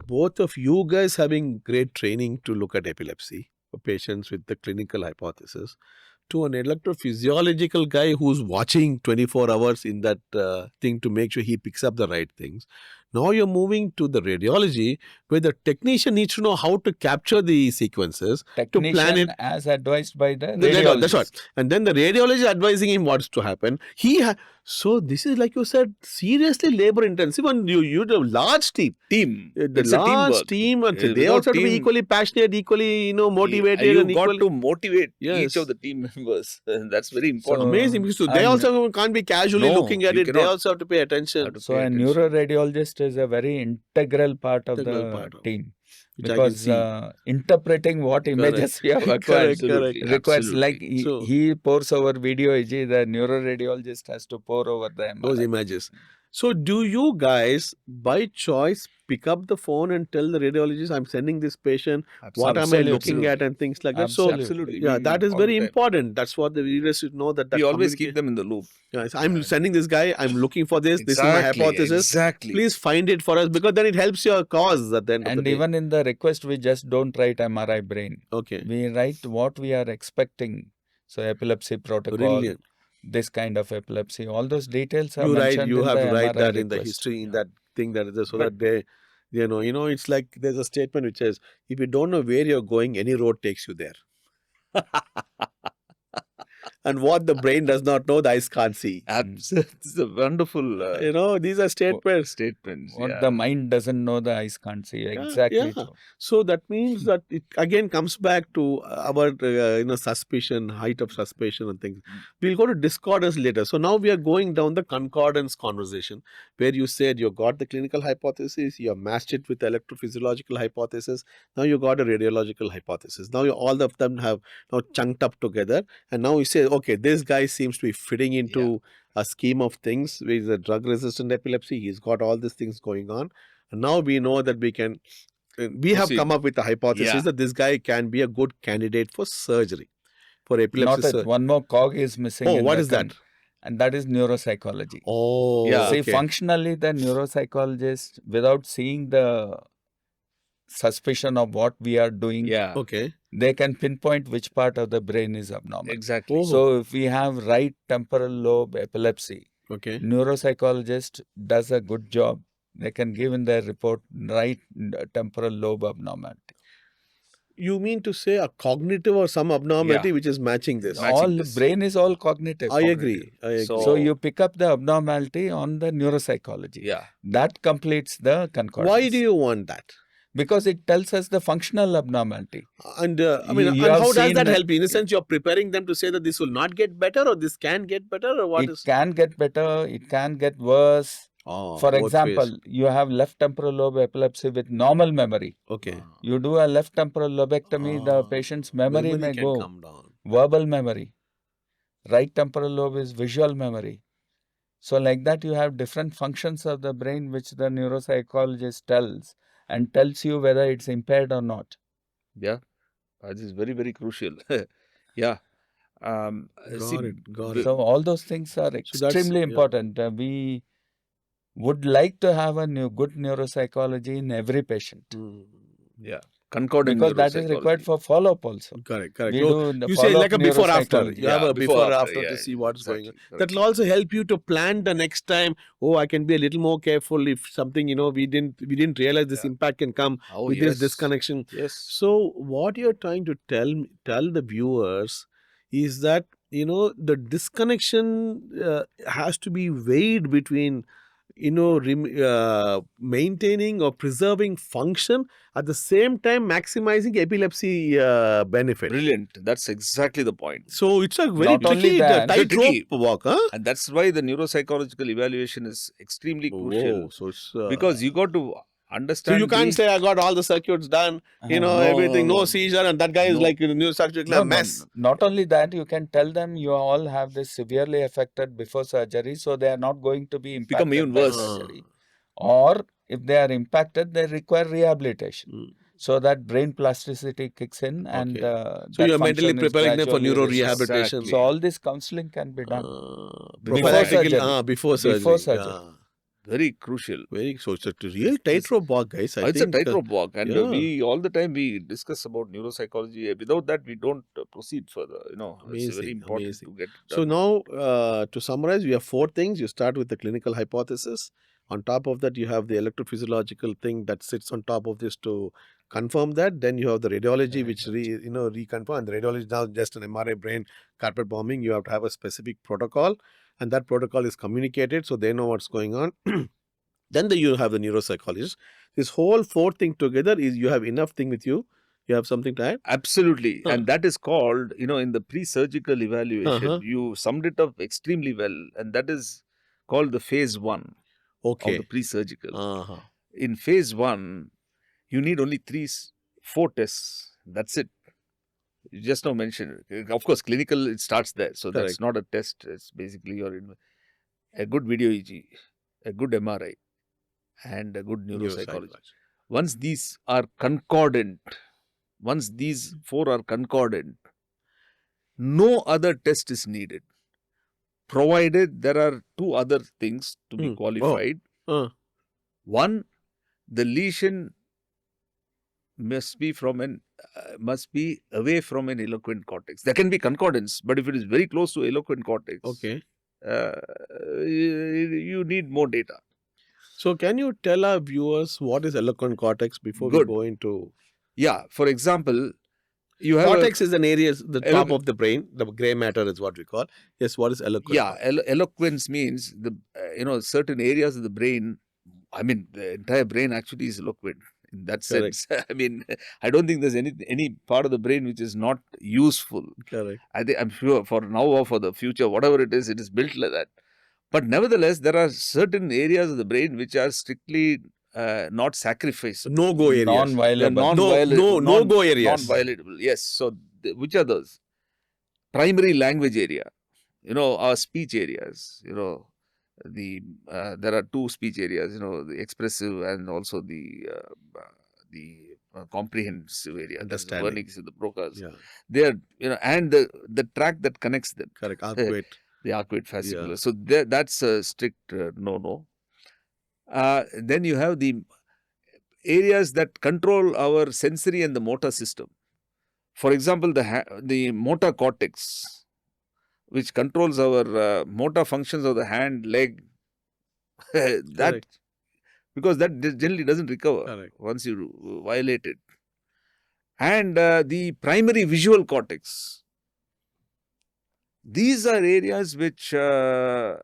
both of you guys having great training to look at epilepsy for patients with the clinical hypothesis to an electrophysiological guy who's watching 24 hours in that thing to make sure he picks up the right things. Now you're moving to the radiology where the technician needs to know how to capture the sequences to plan it. As advised by the That's radiologist. right. And then the radiologist advising him what's to happen. So this is, like you said, seriously labor intensive, and you have a large team. It's The a large teamwork. team, and they Without also have to be team- equally passionate, equally motivated, You and got equally to motivate Yes. each of the team members. That's very important. amazing. Because they and- also can't be casually No, looking at you it. They cannot. also have to pay attention. Have to So pay a attention. neuroradiologist is a very integral part of Integral the part of- team. which I can Because see. interpreting what images we have acquired Correct, Absolutely, correct. requires, absolutely. like So- he pores over video EG, the neuroradiologist has to pour over the Those MRI. images. So do you guys, by choice, pick up the phone and tell the radiologist, I'm sending this patient, what am I Absolutely. looking at, and things like that? Absolutely. So, yeah, We- that is all very the time. important. That's what the readers should know, that We always keep them in the loop. Yes, I'm sending this guy, I'm looking for this is my hypothesis. Exactly. Please find it for us, because then it helps your cause at the end of the And day. even in the request, we just don't write MRI brain. Okay, We write what we are expecting. So epilepsy protocol, brilliant. this kind of epilepsy, all those details are You mentioned you in have the to write MRI that in the request. history, in that thing that is there, so that they, it's like there's a statement which says, if you don't know where you're going, any road takes you there. And what the brain does not know, the eyes can't see. It's a wonderful These are statements. statements. What yeah. the mind doesn't know, the eyes can't see. Exactly yeah. true. So that means that it again comes back to our suspicion, height of suspicion and things. We'll go to discordance later. So now we are going down the concordance conversation, where you said you got the clinical hypothesis, you have matched it with the electrophysiological hypothesis. Now you got a radiological hypothesis. Now all of them have now chunked up together, and now you say, okay, this guy seems to be fitting into a scheme of things. With a drug-resistant epilepsy, he's got all these things going on, and now we know that we can. We have Proceed. come up with a hypothesis Yeah. that this guy can be a good candidate for surgery, for epilepsy Not that surgery. one more cog is missing. Oh, in what the is that? And that is neuropsychology. Oh, Yeah. See, okay. functionally, the neuropsychologist, without seeing the suspicion of what we are doing, Yeah. Okay. they can pinpoint which part of the brain is abnormal. Exactly. Oh. So, if we have right temporal lobe epilepsy, Okay. neuropsychologist does a good job. They can give in their report right temporal lobe abnormality. You mean to say a cognitive or some abnormality Yeah. which is matching this? Matching All this. brain is all cognitive. I agree. I agree. So you pick up the abnormality on the neuropsychology. Yeah. That completes the concordance. Why do you want that? Because it tells us the functional abnormality. And You and have how does seen that that- help? In a sense, you're preparing them to say that this will not get better, or this can get better, or what It is? can get better, it can get worse. Oh, For both example, ways. you have left temporal lobe epilepsy with normal memory. Okay. You do a left temporal lobectomy, the patient's memory may can go. come down. Verbal memory. Right temporal lobe is visual memory. So like that, you have different functions of the brain which the neuropsychologist tells you whether it's impaired or not. Yeah, this is very, very crucial. Yeah. Got it. So all those things are So that's- extremely yeah. important. We would like to have a good neuropsychology in every patient. Yeah. Concordant Because that is required neuropsychology. for follow-up also. Correct. We So do the you say like a follow-up before after. neuropsychology. You have Yeah, a before, before after, after yeah, to see what's going on. exactly, That will also help you to plan the next time. Oh, I can be a little more careful if something we didn't realize this impact can come Oh, with yes. this disconnection. Yes. So what you're trying to tell the viewers is that the disconnection has to be weighed between maintaining or preserving function at the same time maximizing epilepsy benefit. Brilliant. That's exactly the point. So it's a very Not only tricky that- Very tightrope tricky. walk, huh? And that's why the neuropsychological evaluation is extremely crucial. Whoa, so it's Because you got to so understand. you can't say I got all the circuits done, No, everything, no no, seizure, and that guy is no. like a neurological mess. Not only that, you can tell them you all have this severely affected before surgery, so they are not going to be impacted Become even by worse. surgery. Or if they are impacted, they require rehabilitation. So that brain plasticity kicks in and So that you're mentally function is preparing them for gradually neuro restored. rehabilitation. Exactly. So all this counseling can be done. Before Prophylactically, surgery. before surgery. Before surgery. Yeah. Very crucial. So it's a real tightrope walk, guys. I It's think a tightrope walk, and yeah. we all the time we discuss about neuropsychology. Without that, we don't proceed further. It's very important to get So done. now, to summarize, we have 4 things. You start with the clinical hypothesis. On top of that, you have the electrophysiological thing that sits on top of this to confirm that. Then you have the radiology, which reconfirm. And the radiology is now just an MRI brain carpet bombing. You have to have a specific protocol, and that protocol is communicated, so they know what's going on. Then you have the neuropsychologist. This whole 4 thing together is you have enough thing with you. You have something to add? Absolutely. And that is called, in the pre-surgical evaluation, you summed it up extremely well. And that is called the phase 1 of the pre-surgical. In phase 1, you need only 4 tests. That's it. You just now mentioned. Of course, clinical, it starts there. So that's not a test. It's basically a good video EEG, a good MRI, and a good neuropsychology. Once these are concordant, once these 4 are concordant, no other test is needed, provided there are 2 other things to be qualified. One, the lesion must be away from an eloquent cortex. There can be concordance, but if it is very close to eloquent cortex, you need more data. So can you tell our viewers what is eloquent cortex before we go into? Yeah, for example, you have cortex is an area, the top of the brain, the grey matter is what we call. Yes, what is eloquent? Yeah, eloquence means certain areas of the brain. I mean, the entire brain actually is eloquent in that sense. I mean, I don't think there's any part of the brain which is not useful. Correct. I'm sure for now or for the future, whatever it is built like that. But nevertheless, there are certain areas of the brain which are strictly not sacrificed. No-go areas. Non-violable. No-go areas. Non-violable, yes. So, which are those? Primary language area. Our speech areas. There are 2 speech areas. The expressive and also the comprehensive area. Understanding. The Wernicke's, the Broca's. Yeah. They are, and the track that connects them. Correct. Arcuate. The arcuate fascicular. Yeah. So that's a strict no-no. Then you have the areas that control our sensory and the motor system. For example, the motor cortex, which controls our motor functions of the hand, leg, because that generally doesn't recover once you violate it. And the primary visual cortex. These are areas which they're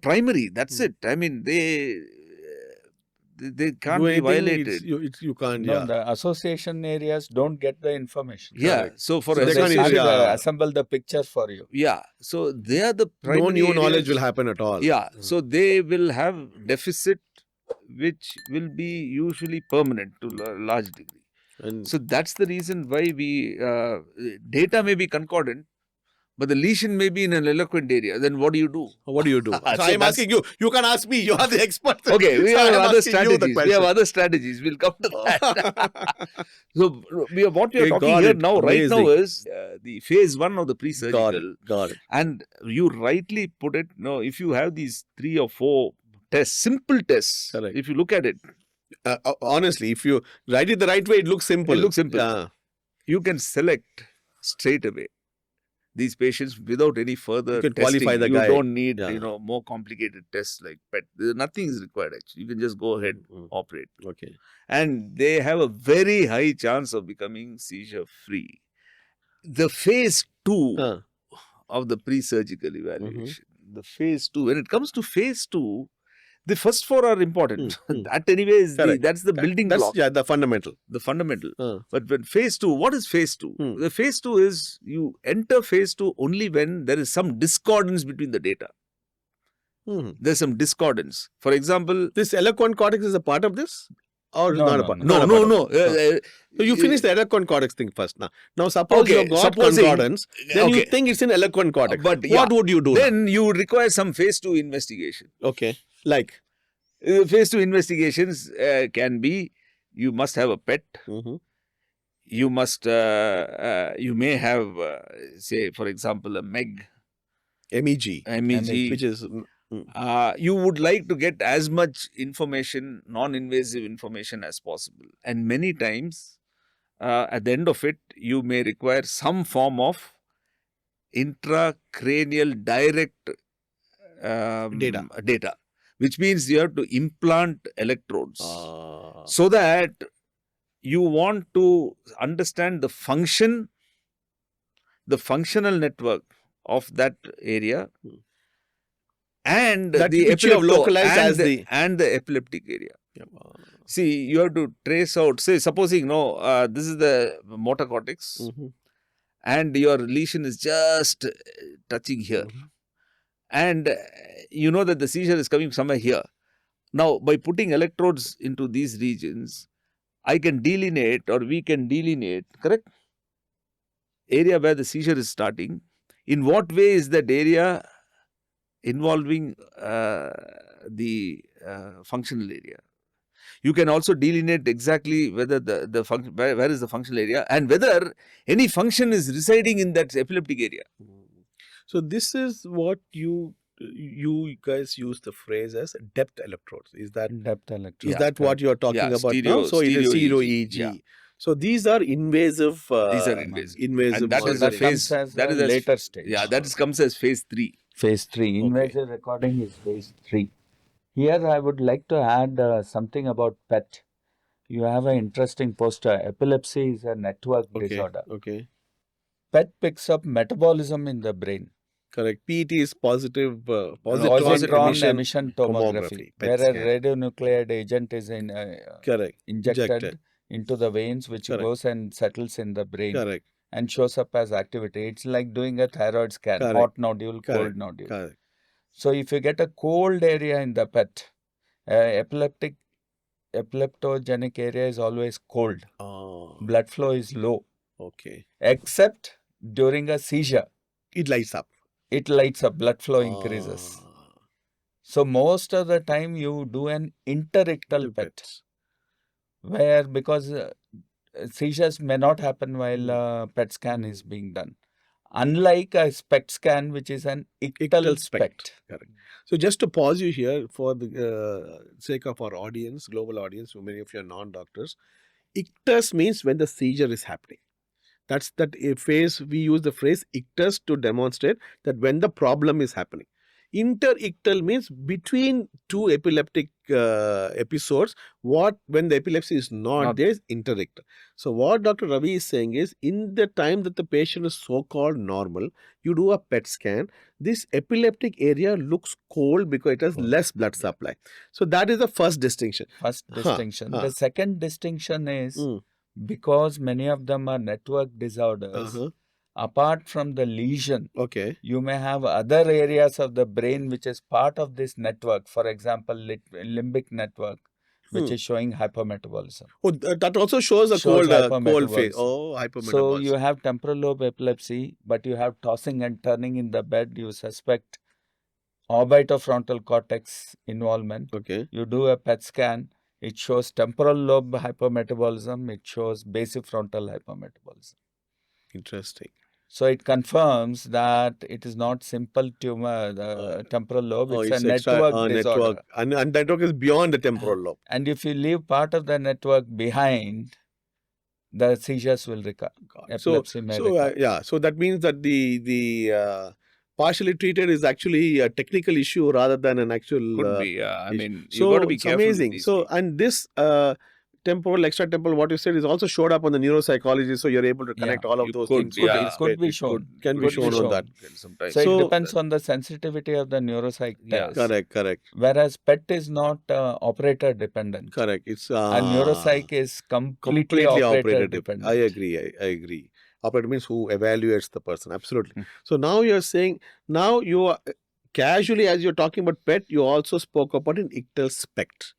primary. That's it. I mean, they can't Do be anything, violated. you can't. No, Yeah. the association areas don't get the information. Yeah. Correct. So for So they They can't can't use- yeah. assemble the picture for you. yeah. So they are the primary No new knowledge areas. will happen at all. Yeah. So they will have deficit, which will be usually permanent to a large degree. And So that's the reason why we data may be concordant, but the lesion may be in an eloquent area. Then what do you do? what do you do? So So I'm that's- asking you. You can ask me. You are the expert. Okay, we So have I'm other asking you the strategies. We have question. other strategies. We'll come to that. So what we are Okay, talking got here it. now, right now, Amazing. is the phase 1 of the Got pre-surgical. it. Got it. And you rightly put it. No, if you have these 3 or 4 tests, simple tests. Correct. If you look at it, Honestly, if you write it the right way, it looks simple. It looks simple. Yeah. you can select straight away these patients without any further You can testing. qualify the you guy. don't need Yeah. more complicated tests like PET. Nothing is required actually. You can just go ahead, operate. Okay. And they have a very high chance of becoming seizure free. The phase 2 of the pre-surgical evaluation, the phase 2, when it comes to phase 2, the first 4 are important. That anyway is Correct. that's the building That's, block, yeah, the fundamental. the fundamental. Uh, But when phase 2, what is phase 2? The phase 2 is you enter phase 2 only when there is some discordance between the data. There's some discordance. For example, This eloquent cortex is a part of this? Or No, not a no, part? no. not a part of it. no. So you finish the eloquent cortex thing first now. Now suppose Okay, you've got supposing- concordance, then you okay. think it's in eloquent cortex. But what would you do? Then you require some phase 2 investigation. Okay. Like? Phase 2 investigations can be, you must have a PET. You must, you may have, say, for example, a MEG, MEG. Which is... you would like to get as much information, non-invasive information as possible. And many times, at the end of it, you may require some form of intracranial direct data, which means you have to implant electrodes so that you want to understand the function, the functional network of that area, and That the which you have localized and as and the epileptic area. See, you have to trace out, say, supposing, this is the motor cortex and your lesion is just touching here. And you know that the seizure is coming somewhere here. Now, by putting electrodes into these regions, I can delineate, or we can delineate, correct? Area where the seizure is starting. In what way is that area involving the functional area? You can also delineate exactly whether the function, where is the functional area, and whether any function is residing in that epileptic area. So this is what you guys use the phrase as depth electrodes. Is that Depth electrode. is that what you are talking Yeah, about stereo- now? So it is stereo stereo EEG. EEG. Yeah. So these are invasive. These are invasive. Invasive. And that So is that the phase. comes as That a is later stage. Yeah, that comes as phase 3. Phase 3. Invasive recording is phase 3. Here I would like to add something about PET. You have an interesting poster. Epilepsy is a network disorder. Okay. PET picks up metabolism in the brain. Correct. PET is positive Positron emission tomography, PET where a scan. radionuclide agent is Correct. injected into the veins, which Correct. goes and settles in the brain Correct. and shows up as activity. It's like doing a thyroid scan, Correct. hot nodule, Correct. cold nodule. Correct. So if you get a cold area in the PET, epileptogenic area is always cold. Blood flow is low, Okay. except during a seizure. It lights up. It lights up, blood flow increases. So most of the time you do an interictal PET, where because seizures may not happen while PET scan is being done. Unlike a SPECT scan, which is an ictal SPECT. Correct. So just to pause you here for the sake of our audience, global audience, so many of you are non-doctors. Ictus means when the seizure is happening. That's that phase, we use the phrase ictus to demonstrate that when the problem is happening. Interictal means between two epileptic episodes. When the epilepsy is not there is interictal. So what Dr. Ravi is saying is, in the time that the patient is so-called normal, you do a PET scan. This epileptic area looks cold because it has less blood supply. So that is the first distinction. The second distinction is because many of them are network disorders. Apart from the lesion, you may have other areas of the brain which is part of this network. For example, limbic network, which is showing hypermetabolism. Oh, that also shows a cold phase. Oh, hypermetabolism. So you have temporal lobe epilepsy, but you have tossing and turning in the bed. You suspect orbitofrontal cortex involvement. You do a PET scan. It shows temporal lobe hypermetabolism. It shows basifrontal hypermetabolism. Interesting. So it confirms that it is not simple tumor, the temporal lobe. It's a network disorder. And network is beyond the temporal lobe. And if you leave part of the network behind, the seizures will recur. Epilepsy may recur. So that means that the partially treated is actually a technical issue rather than an actual. Could be, I mean, so you've got to be careful. Amazing. So, and this temporal, extratemporal, what you said is also showed up on the neuropsychology. So you're able to connect all of those things. It could be shown. Can be shown on that. So it depends on the sensitivity of the neuropsych test. Correct. Whereas PET is not operator dependent. Correct. It's and neuropsych is completely operator dependent. I agree. Operator means who evaluates the person. Absolutely. So now you're saying, now you are casually, as you're talking about PET, you also spoke about an ictal spect.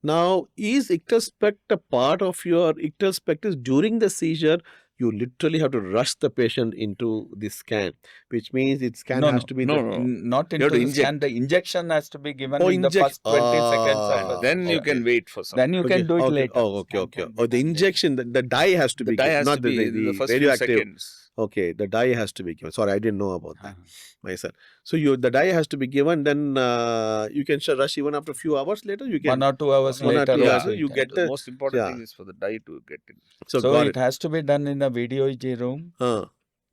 Now, is ictal spect a part of your ictal spect is during the seizure? You literally have to rush the patient into the scan, which means it scan has to be not into the scan. The injection has to be given in the first 20 seconds. Then you can wait for some. Then you can do it later. Okay. The injection, the dye has to be given, not the first radioactive. few seconds. Okay, the dye has to be given. Sorry, I didn't know about that myself. So the dye has to be given, then you can rush even after a few hours later. You can 1 or 2 hours later. You get the most important thing is for the dye to get in. So it has to be done in a video EG room.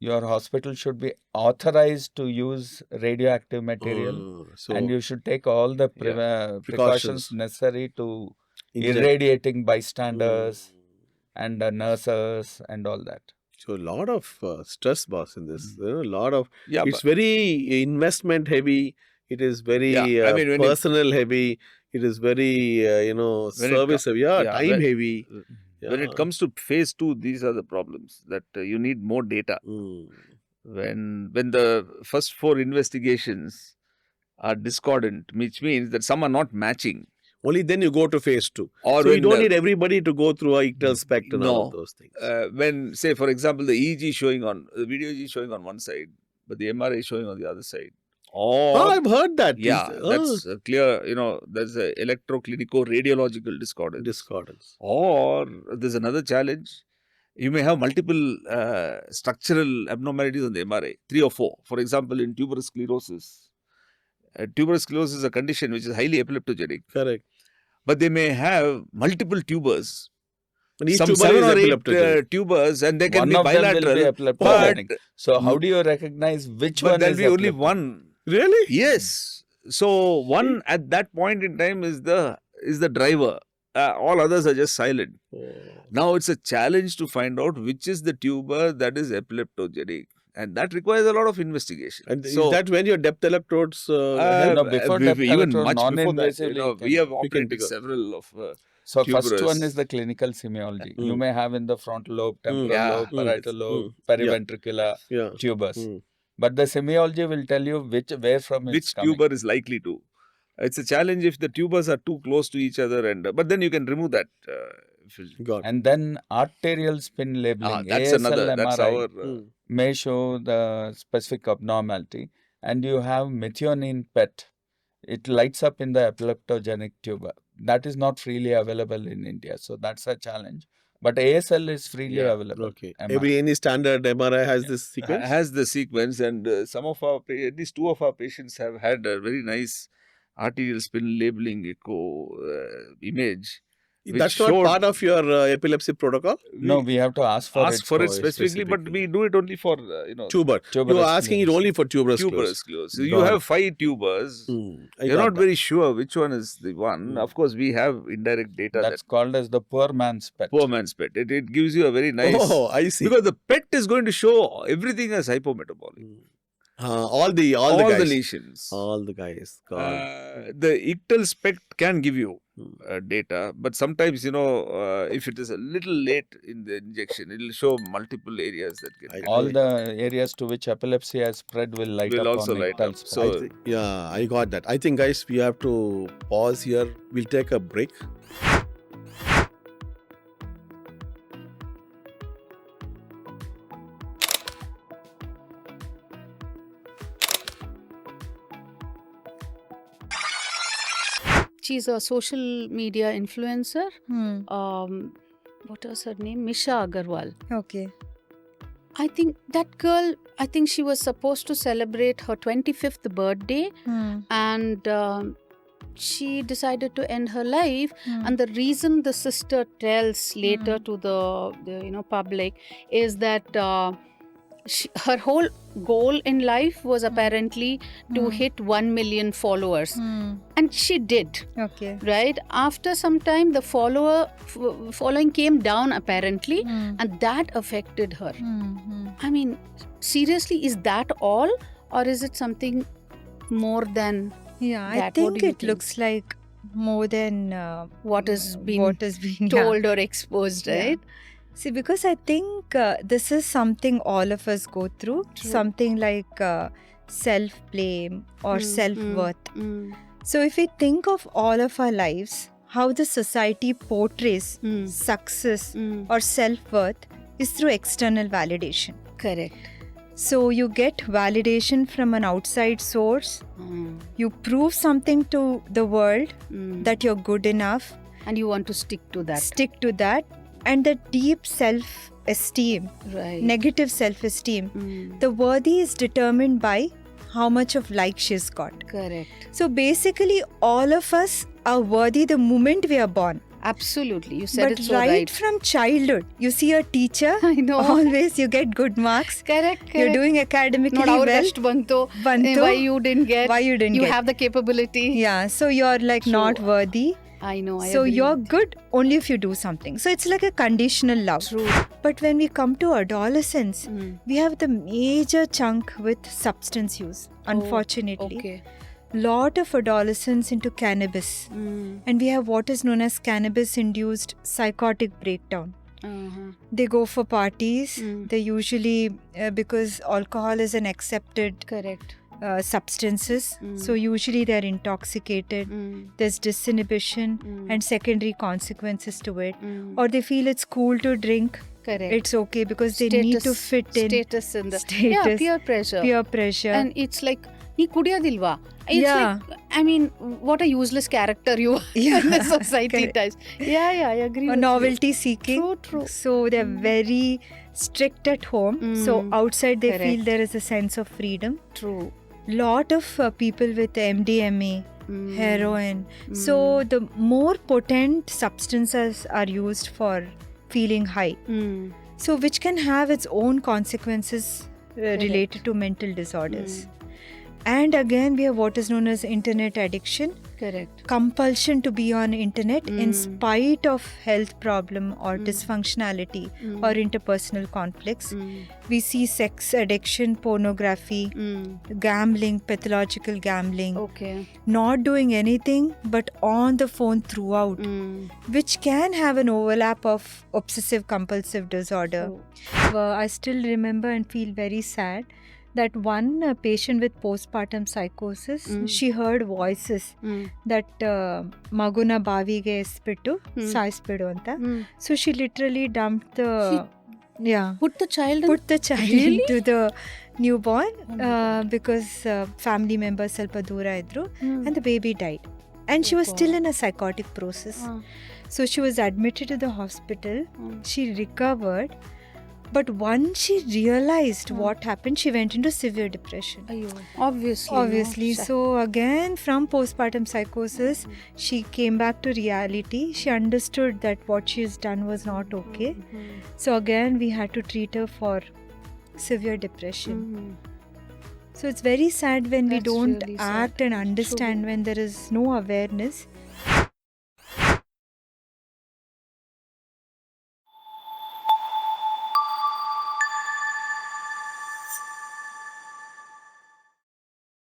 Your hospital should be authorized to use radioactive material, and you should take all the precautions necessary to irradiating bystanders and nurses and all that. So a lot of stress, boss, in this. A lot of. It's very investment heavy. It is very personal heavy. It is very service heavy. Time heavy. When it comes to phase 2, these are the problems that you need more data. When the first 4 investigations are discordant, which means that some are not matching. Only then you go to phase 2. Or so you don't need everybody to go through a ictal spect and all of those things. When, say, for example, the EEG showing on, the video EEG showing on one side, but the MRI showing on the other side. I've heard that. That's clear, there's a electro-clinico-radiological discordance. Or there's another challenge. You may have multiple structural abnormalities on the MRI, 3 or 4. For example, in tuberous sclerosis. Tuberous sclerosis is a condition which is highly epileptogenic. Correct. But they may have multiple tubers. Some 7 or 8 tubers, and they can be bilateral. So how do you recognize which one is there'll be only one. Really? Yes. So one at that point in time is the driver. All others are just silent. Now it's a challenge to find out which is the tuber that is epileptogenic. And that requires a lot of investigation. And is that when your depth electrodes before depth even electrode, much before that, we have operated several of So first one is the clinical semiology. You may have in the frontal lobe, temporal lobe, parietal lobe, periventricular tubers. But the semiology will tell you where from it's coming. Which tuber is likely to. It's a challenge if the tubers are too close to each other, but then you can remove that. And then arterial spin labeling, that's ASL, another. That's MRI, may show the specific abnormality. And you have methionine PET. It lights up in the epileptogenic tuber. That is not freely available in India. So that's a challenge. But ASL is freely available. Okay. Any standard MRI has this sequence? Has the sequence, and at least 2 of our patients have had a very nice arterial spin labeling echo image. That's not part of your epilepsy protocol? No, we have to ask for ask it. for it specifically, but we do it only for Tuber. Tuberous You're asking it sclerosis. only for tuberous tuberous sclerosis. sclerosis. You have 5 tubers. I You're got not that. very sure which one is the one. Of course, we have indirect data That's called as the poor man's pet. poor man's pet. It gives you a very nice. Oh, I see. Because the pet is going to show everything as hypometabolic. All the All guys. the lesions. All the guys. God. The ictal spect can give you data, but sometimes, if it is a little late in the injection, it will show multiple areas that get All the areas to which epilepsy has spread will light Will up also on light ictal up. spectrum. So, I got that. I think, guys, we have to pause here. We'll take a break. She's a social media influencer. What was her name? Misha Agarwal. Okay. I think that girl, she was supposed to celebrate her 25th birthday and she decided to end her life. And the reason the sister tells later to the public is that her whole goal in life was apparently to hit 1 million followers. And she did. Okay. Right? After some time, the following came down apparently, and that affected her. I mean, seriously, is that all? Or is it something more than Yeah, I that? What think do you it looks like more than what is being yeah. told or exposed, right? See, because I think this is something all of us go through, something like self-blame or self-worth. So if we think of all of our lives, how the society portrays success or self-worth is through external validation. Correct. So you get validation from an outside source. You prove something to the world that you're good enough. And you want to stick to that. Stick to that. And the deep self-esteem, Right. negative self-esteem, the worthy is determined by how much of like she's got. Correct. So basically, all of us are worthy the moment we are born. Absolutely. You said But it so right right. from childhood, you see a teacher, I know. always you get good marks. Correct. You're doing academically Not our well. best banto. Banto. Why you didn't get? Why you didn't You get. have the capability. Yeah, so you're like True. not worthy. I know. I So agree. you're good only if you do something. So it's like a conditional love. True. But when we come to adolescence, we have the major chunk with substance use, unfortunately. Okay. Lot of adolescents into cannabis. And we have what is known as cannabis-induced psychotic breakdown. They go for parties. They usually, because alcohol is an accepted Correct. substances, so usually they're intoxicated. There's disinhibition and secondary consequences to it. Or they feel it's cool to drink. Correct. It's okay because they need to fit in. Status in the Status. peer pressure. Peer pressure. And it's like, nee kudiyadilva. It's Yeah. like, I mean, what a useless character you are in the society Correct. does. Yeah, I agree Or with novelty seeking. True, true. So they're very strict at home. So outside they feel Correct. there is a sense of freedom. you. True. Lot of people with MDMA, heroin. So the more potent substances are used for feeling high. So which can have its own consequences related to mental disorders. And again, we have what is known as internet addiction. Correct. Compulsion to be on internet in spite of health problem or dysfunctionality or interpersonal conflicts. We see sex addiction, pornography, gambling, pathological gambling, Okay. not doing anything but on the phone throughout, which can have an overlap of obsessive compulsive disorder. I still remember and feel very sad that one patient with postpartum psychosis, she heard voices that Maguna Bavige Espitu, Saispidu anta. So she literally dumped the Put the child child into the newborn because family members ಸ್ವಲ್ಪ ದೂರ ಇದ್ರು and the baby died. And she was still in a psychotic process. So she was admitted to the hospital. She recovered. But once she realized what happened, she went into severe depression. Obviously. Obviously. So again, from postpartum psychosis, she came back to reality. She understood that what she has done was not okay. So again, we had to treat her for severe depression. So it's very sad when we That's don't really act sad. and understand, when there is no awareness.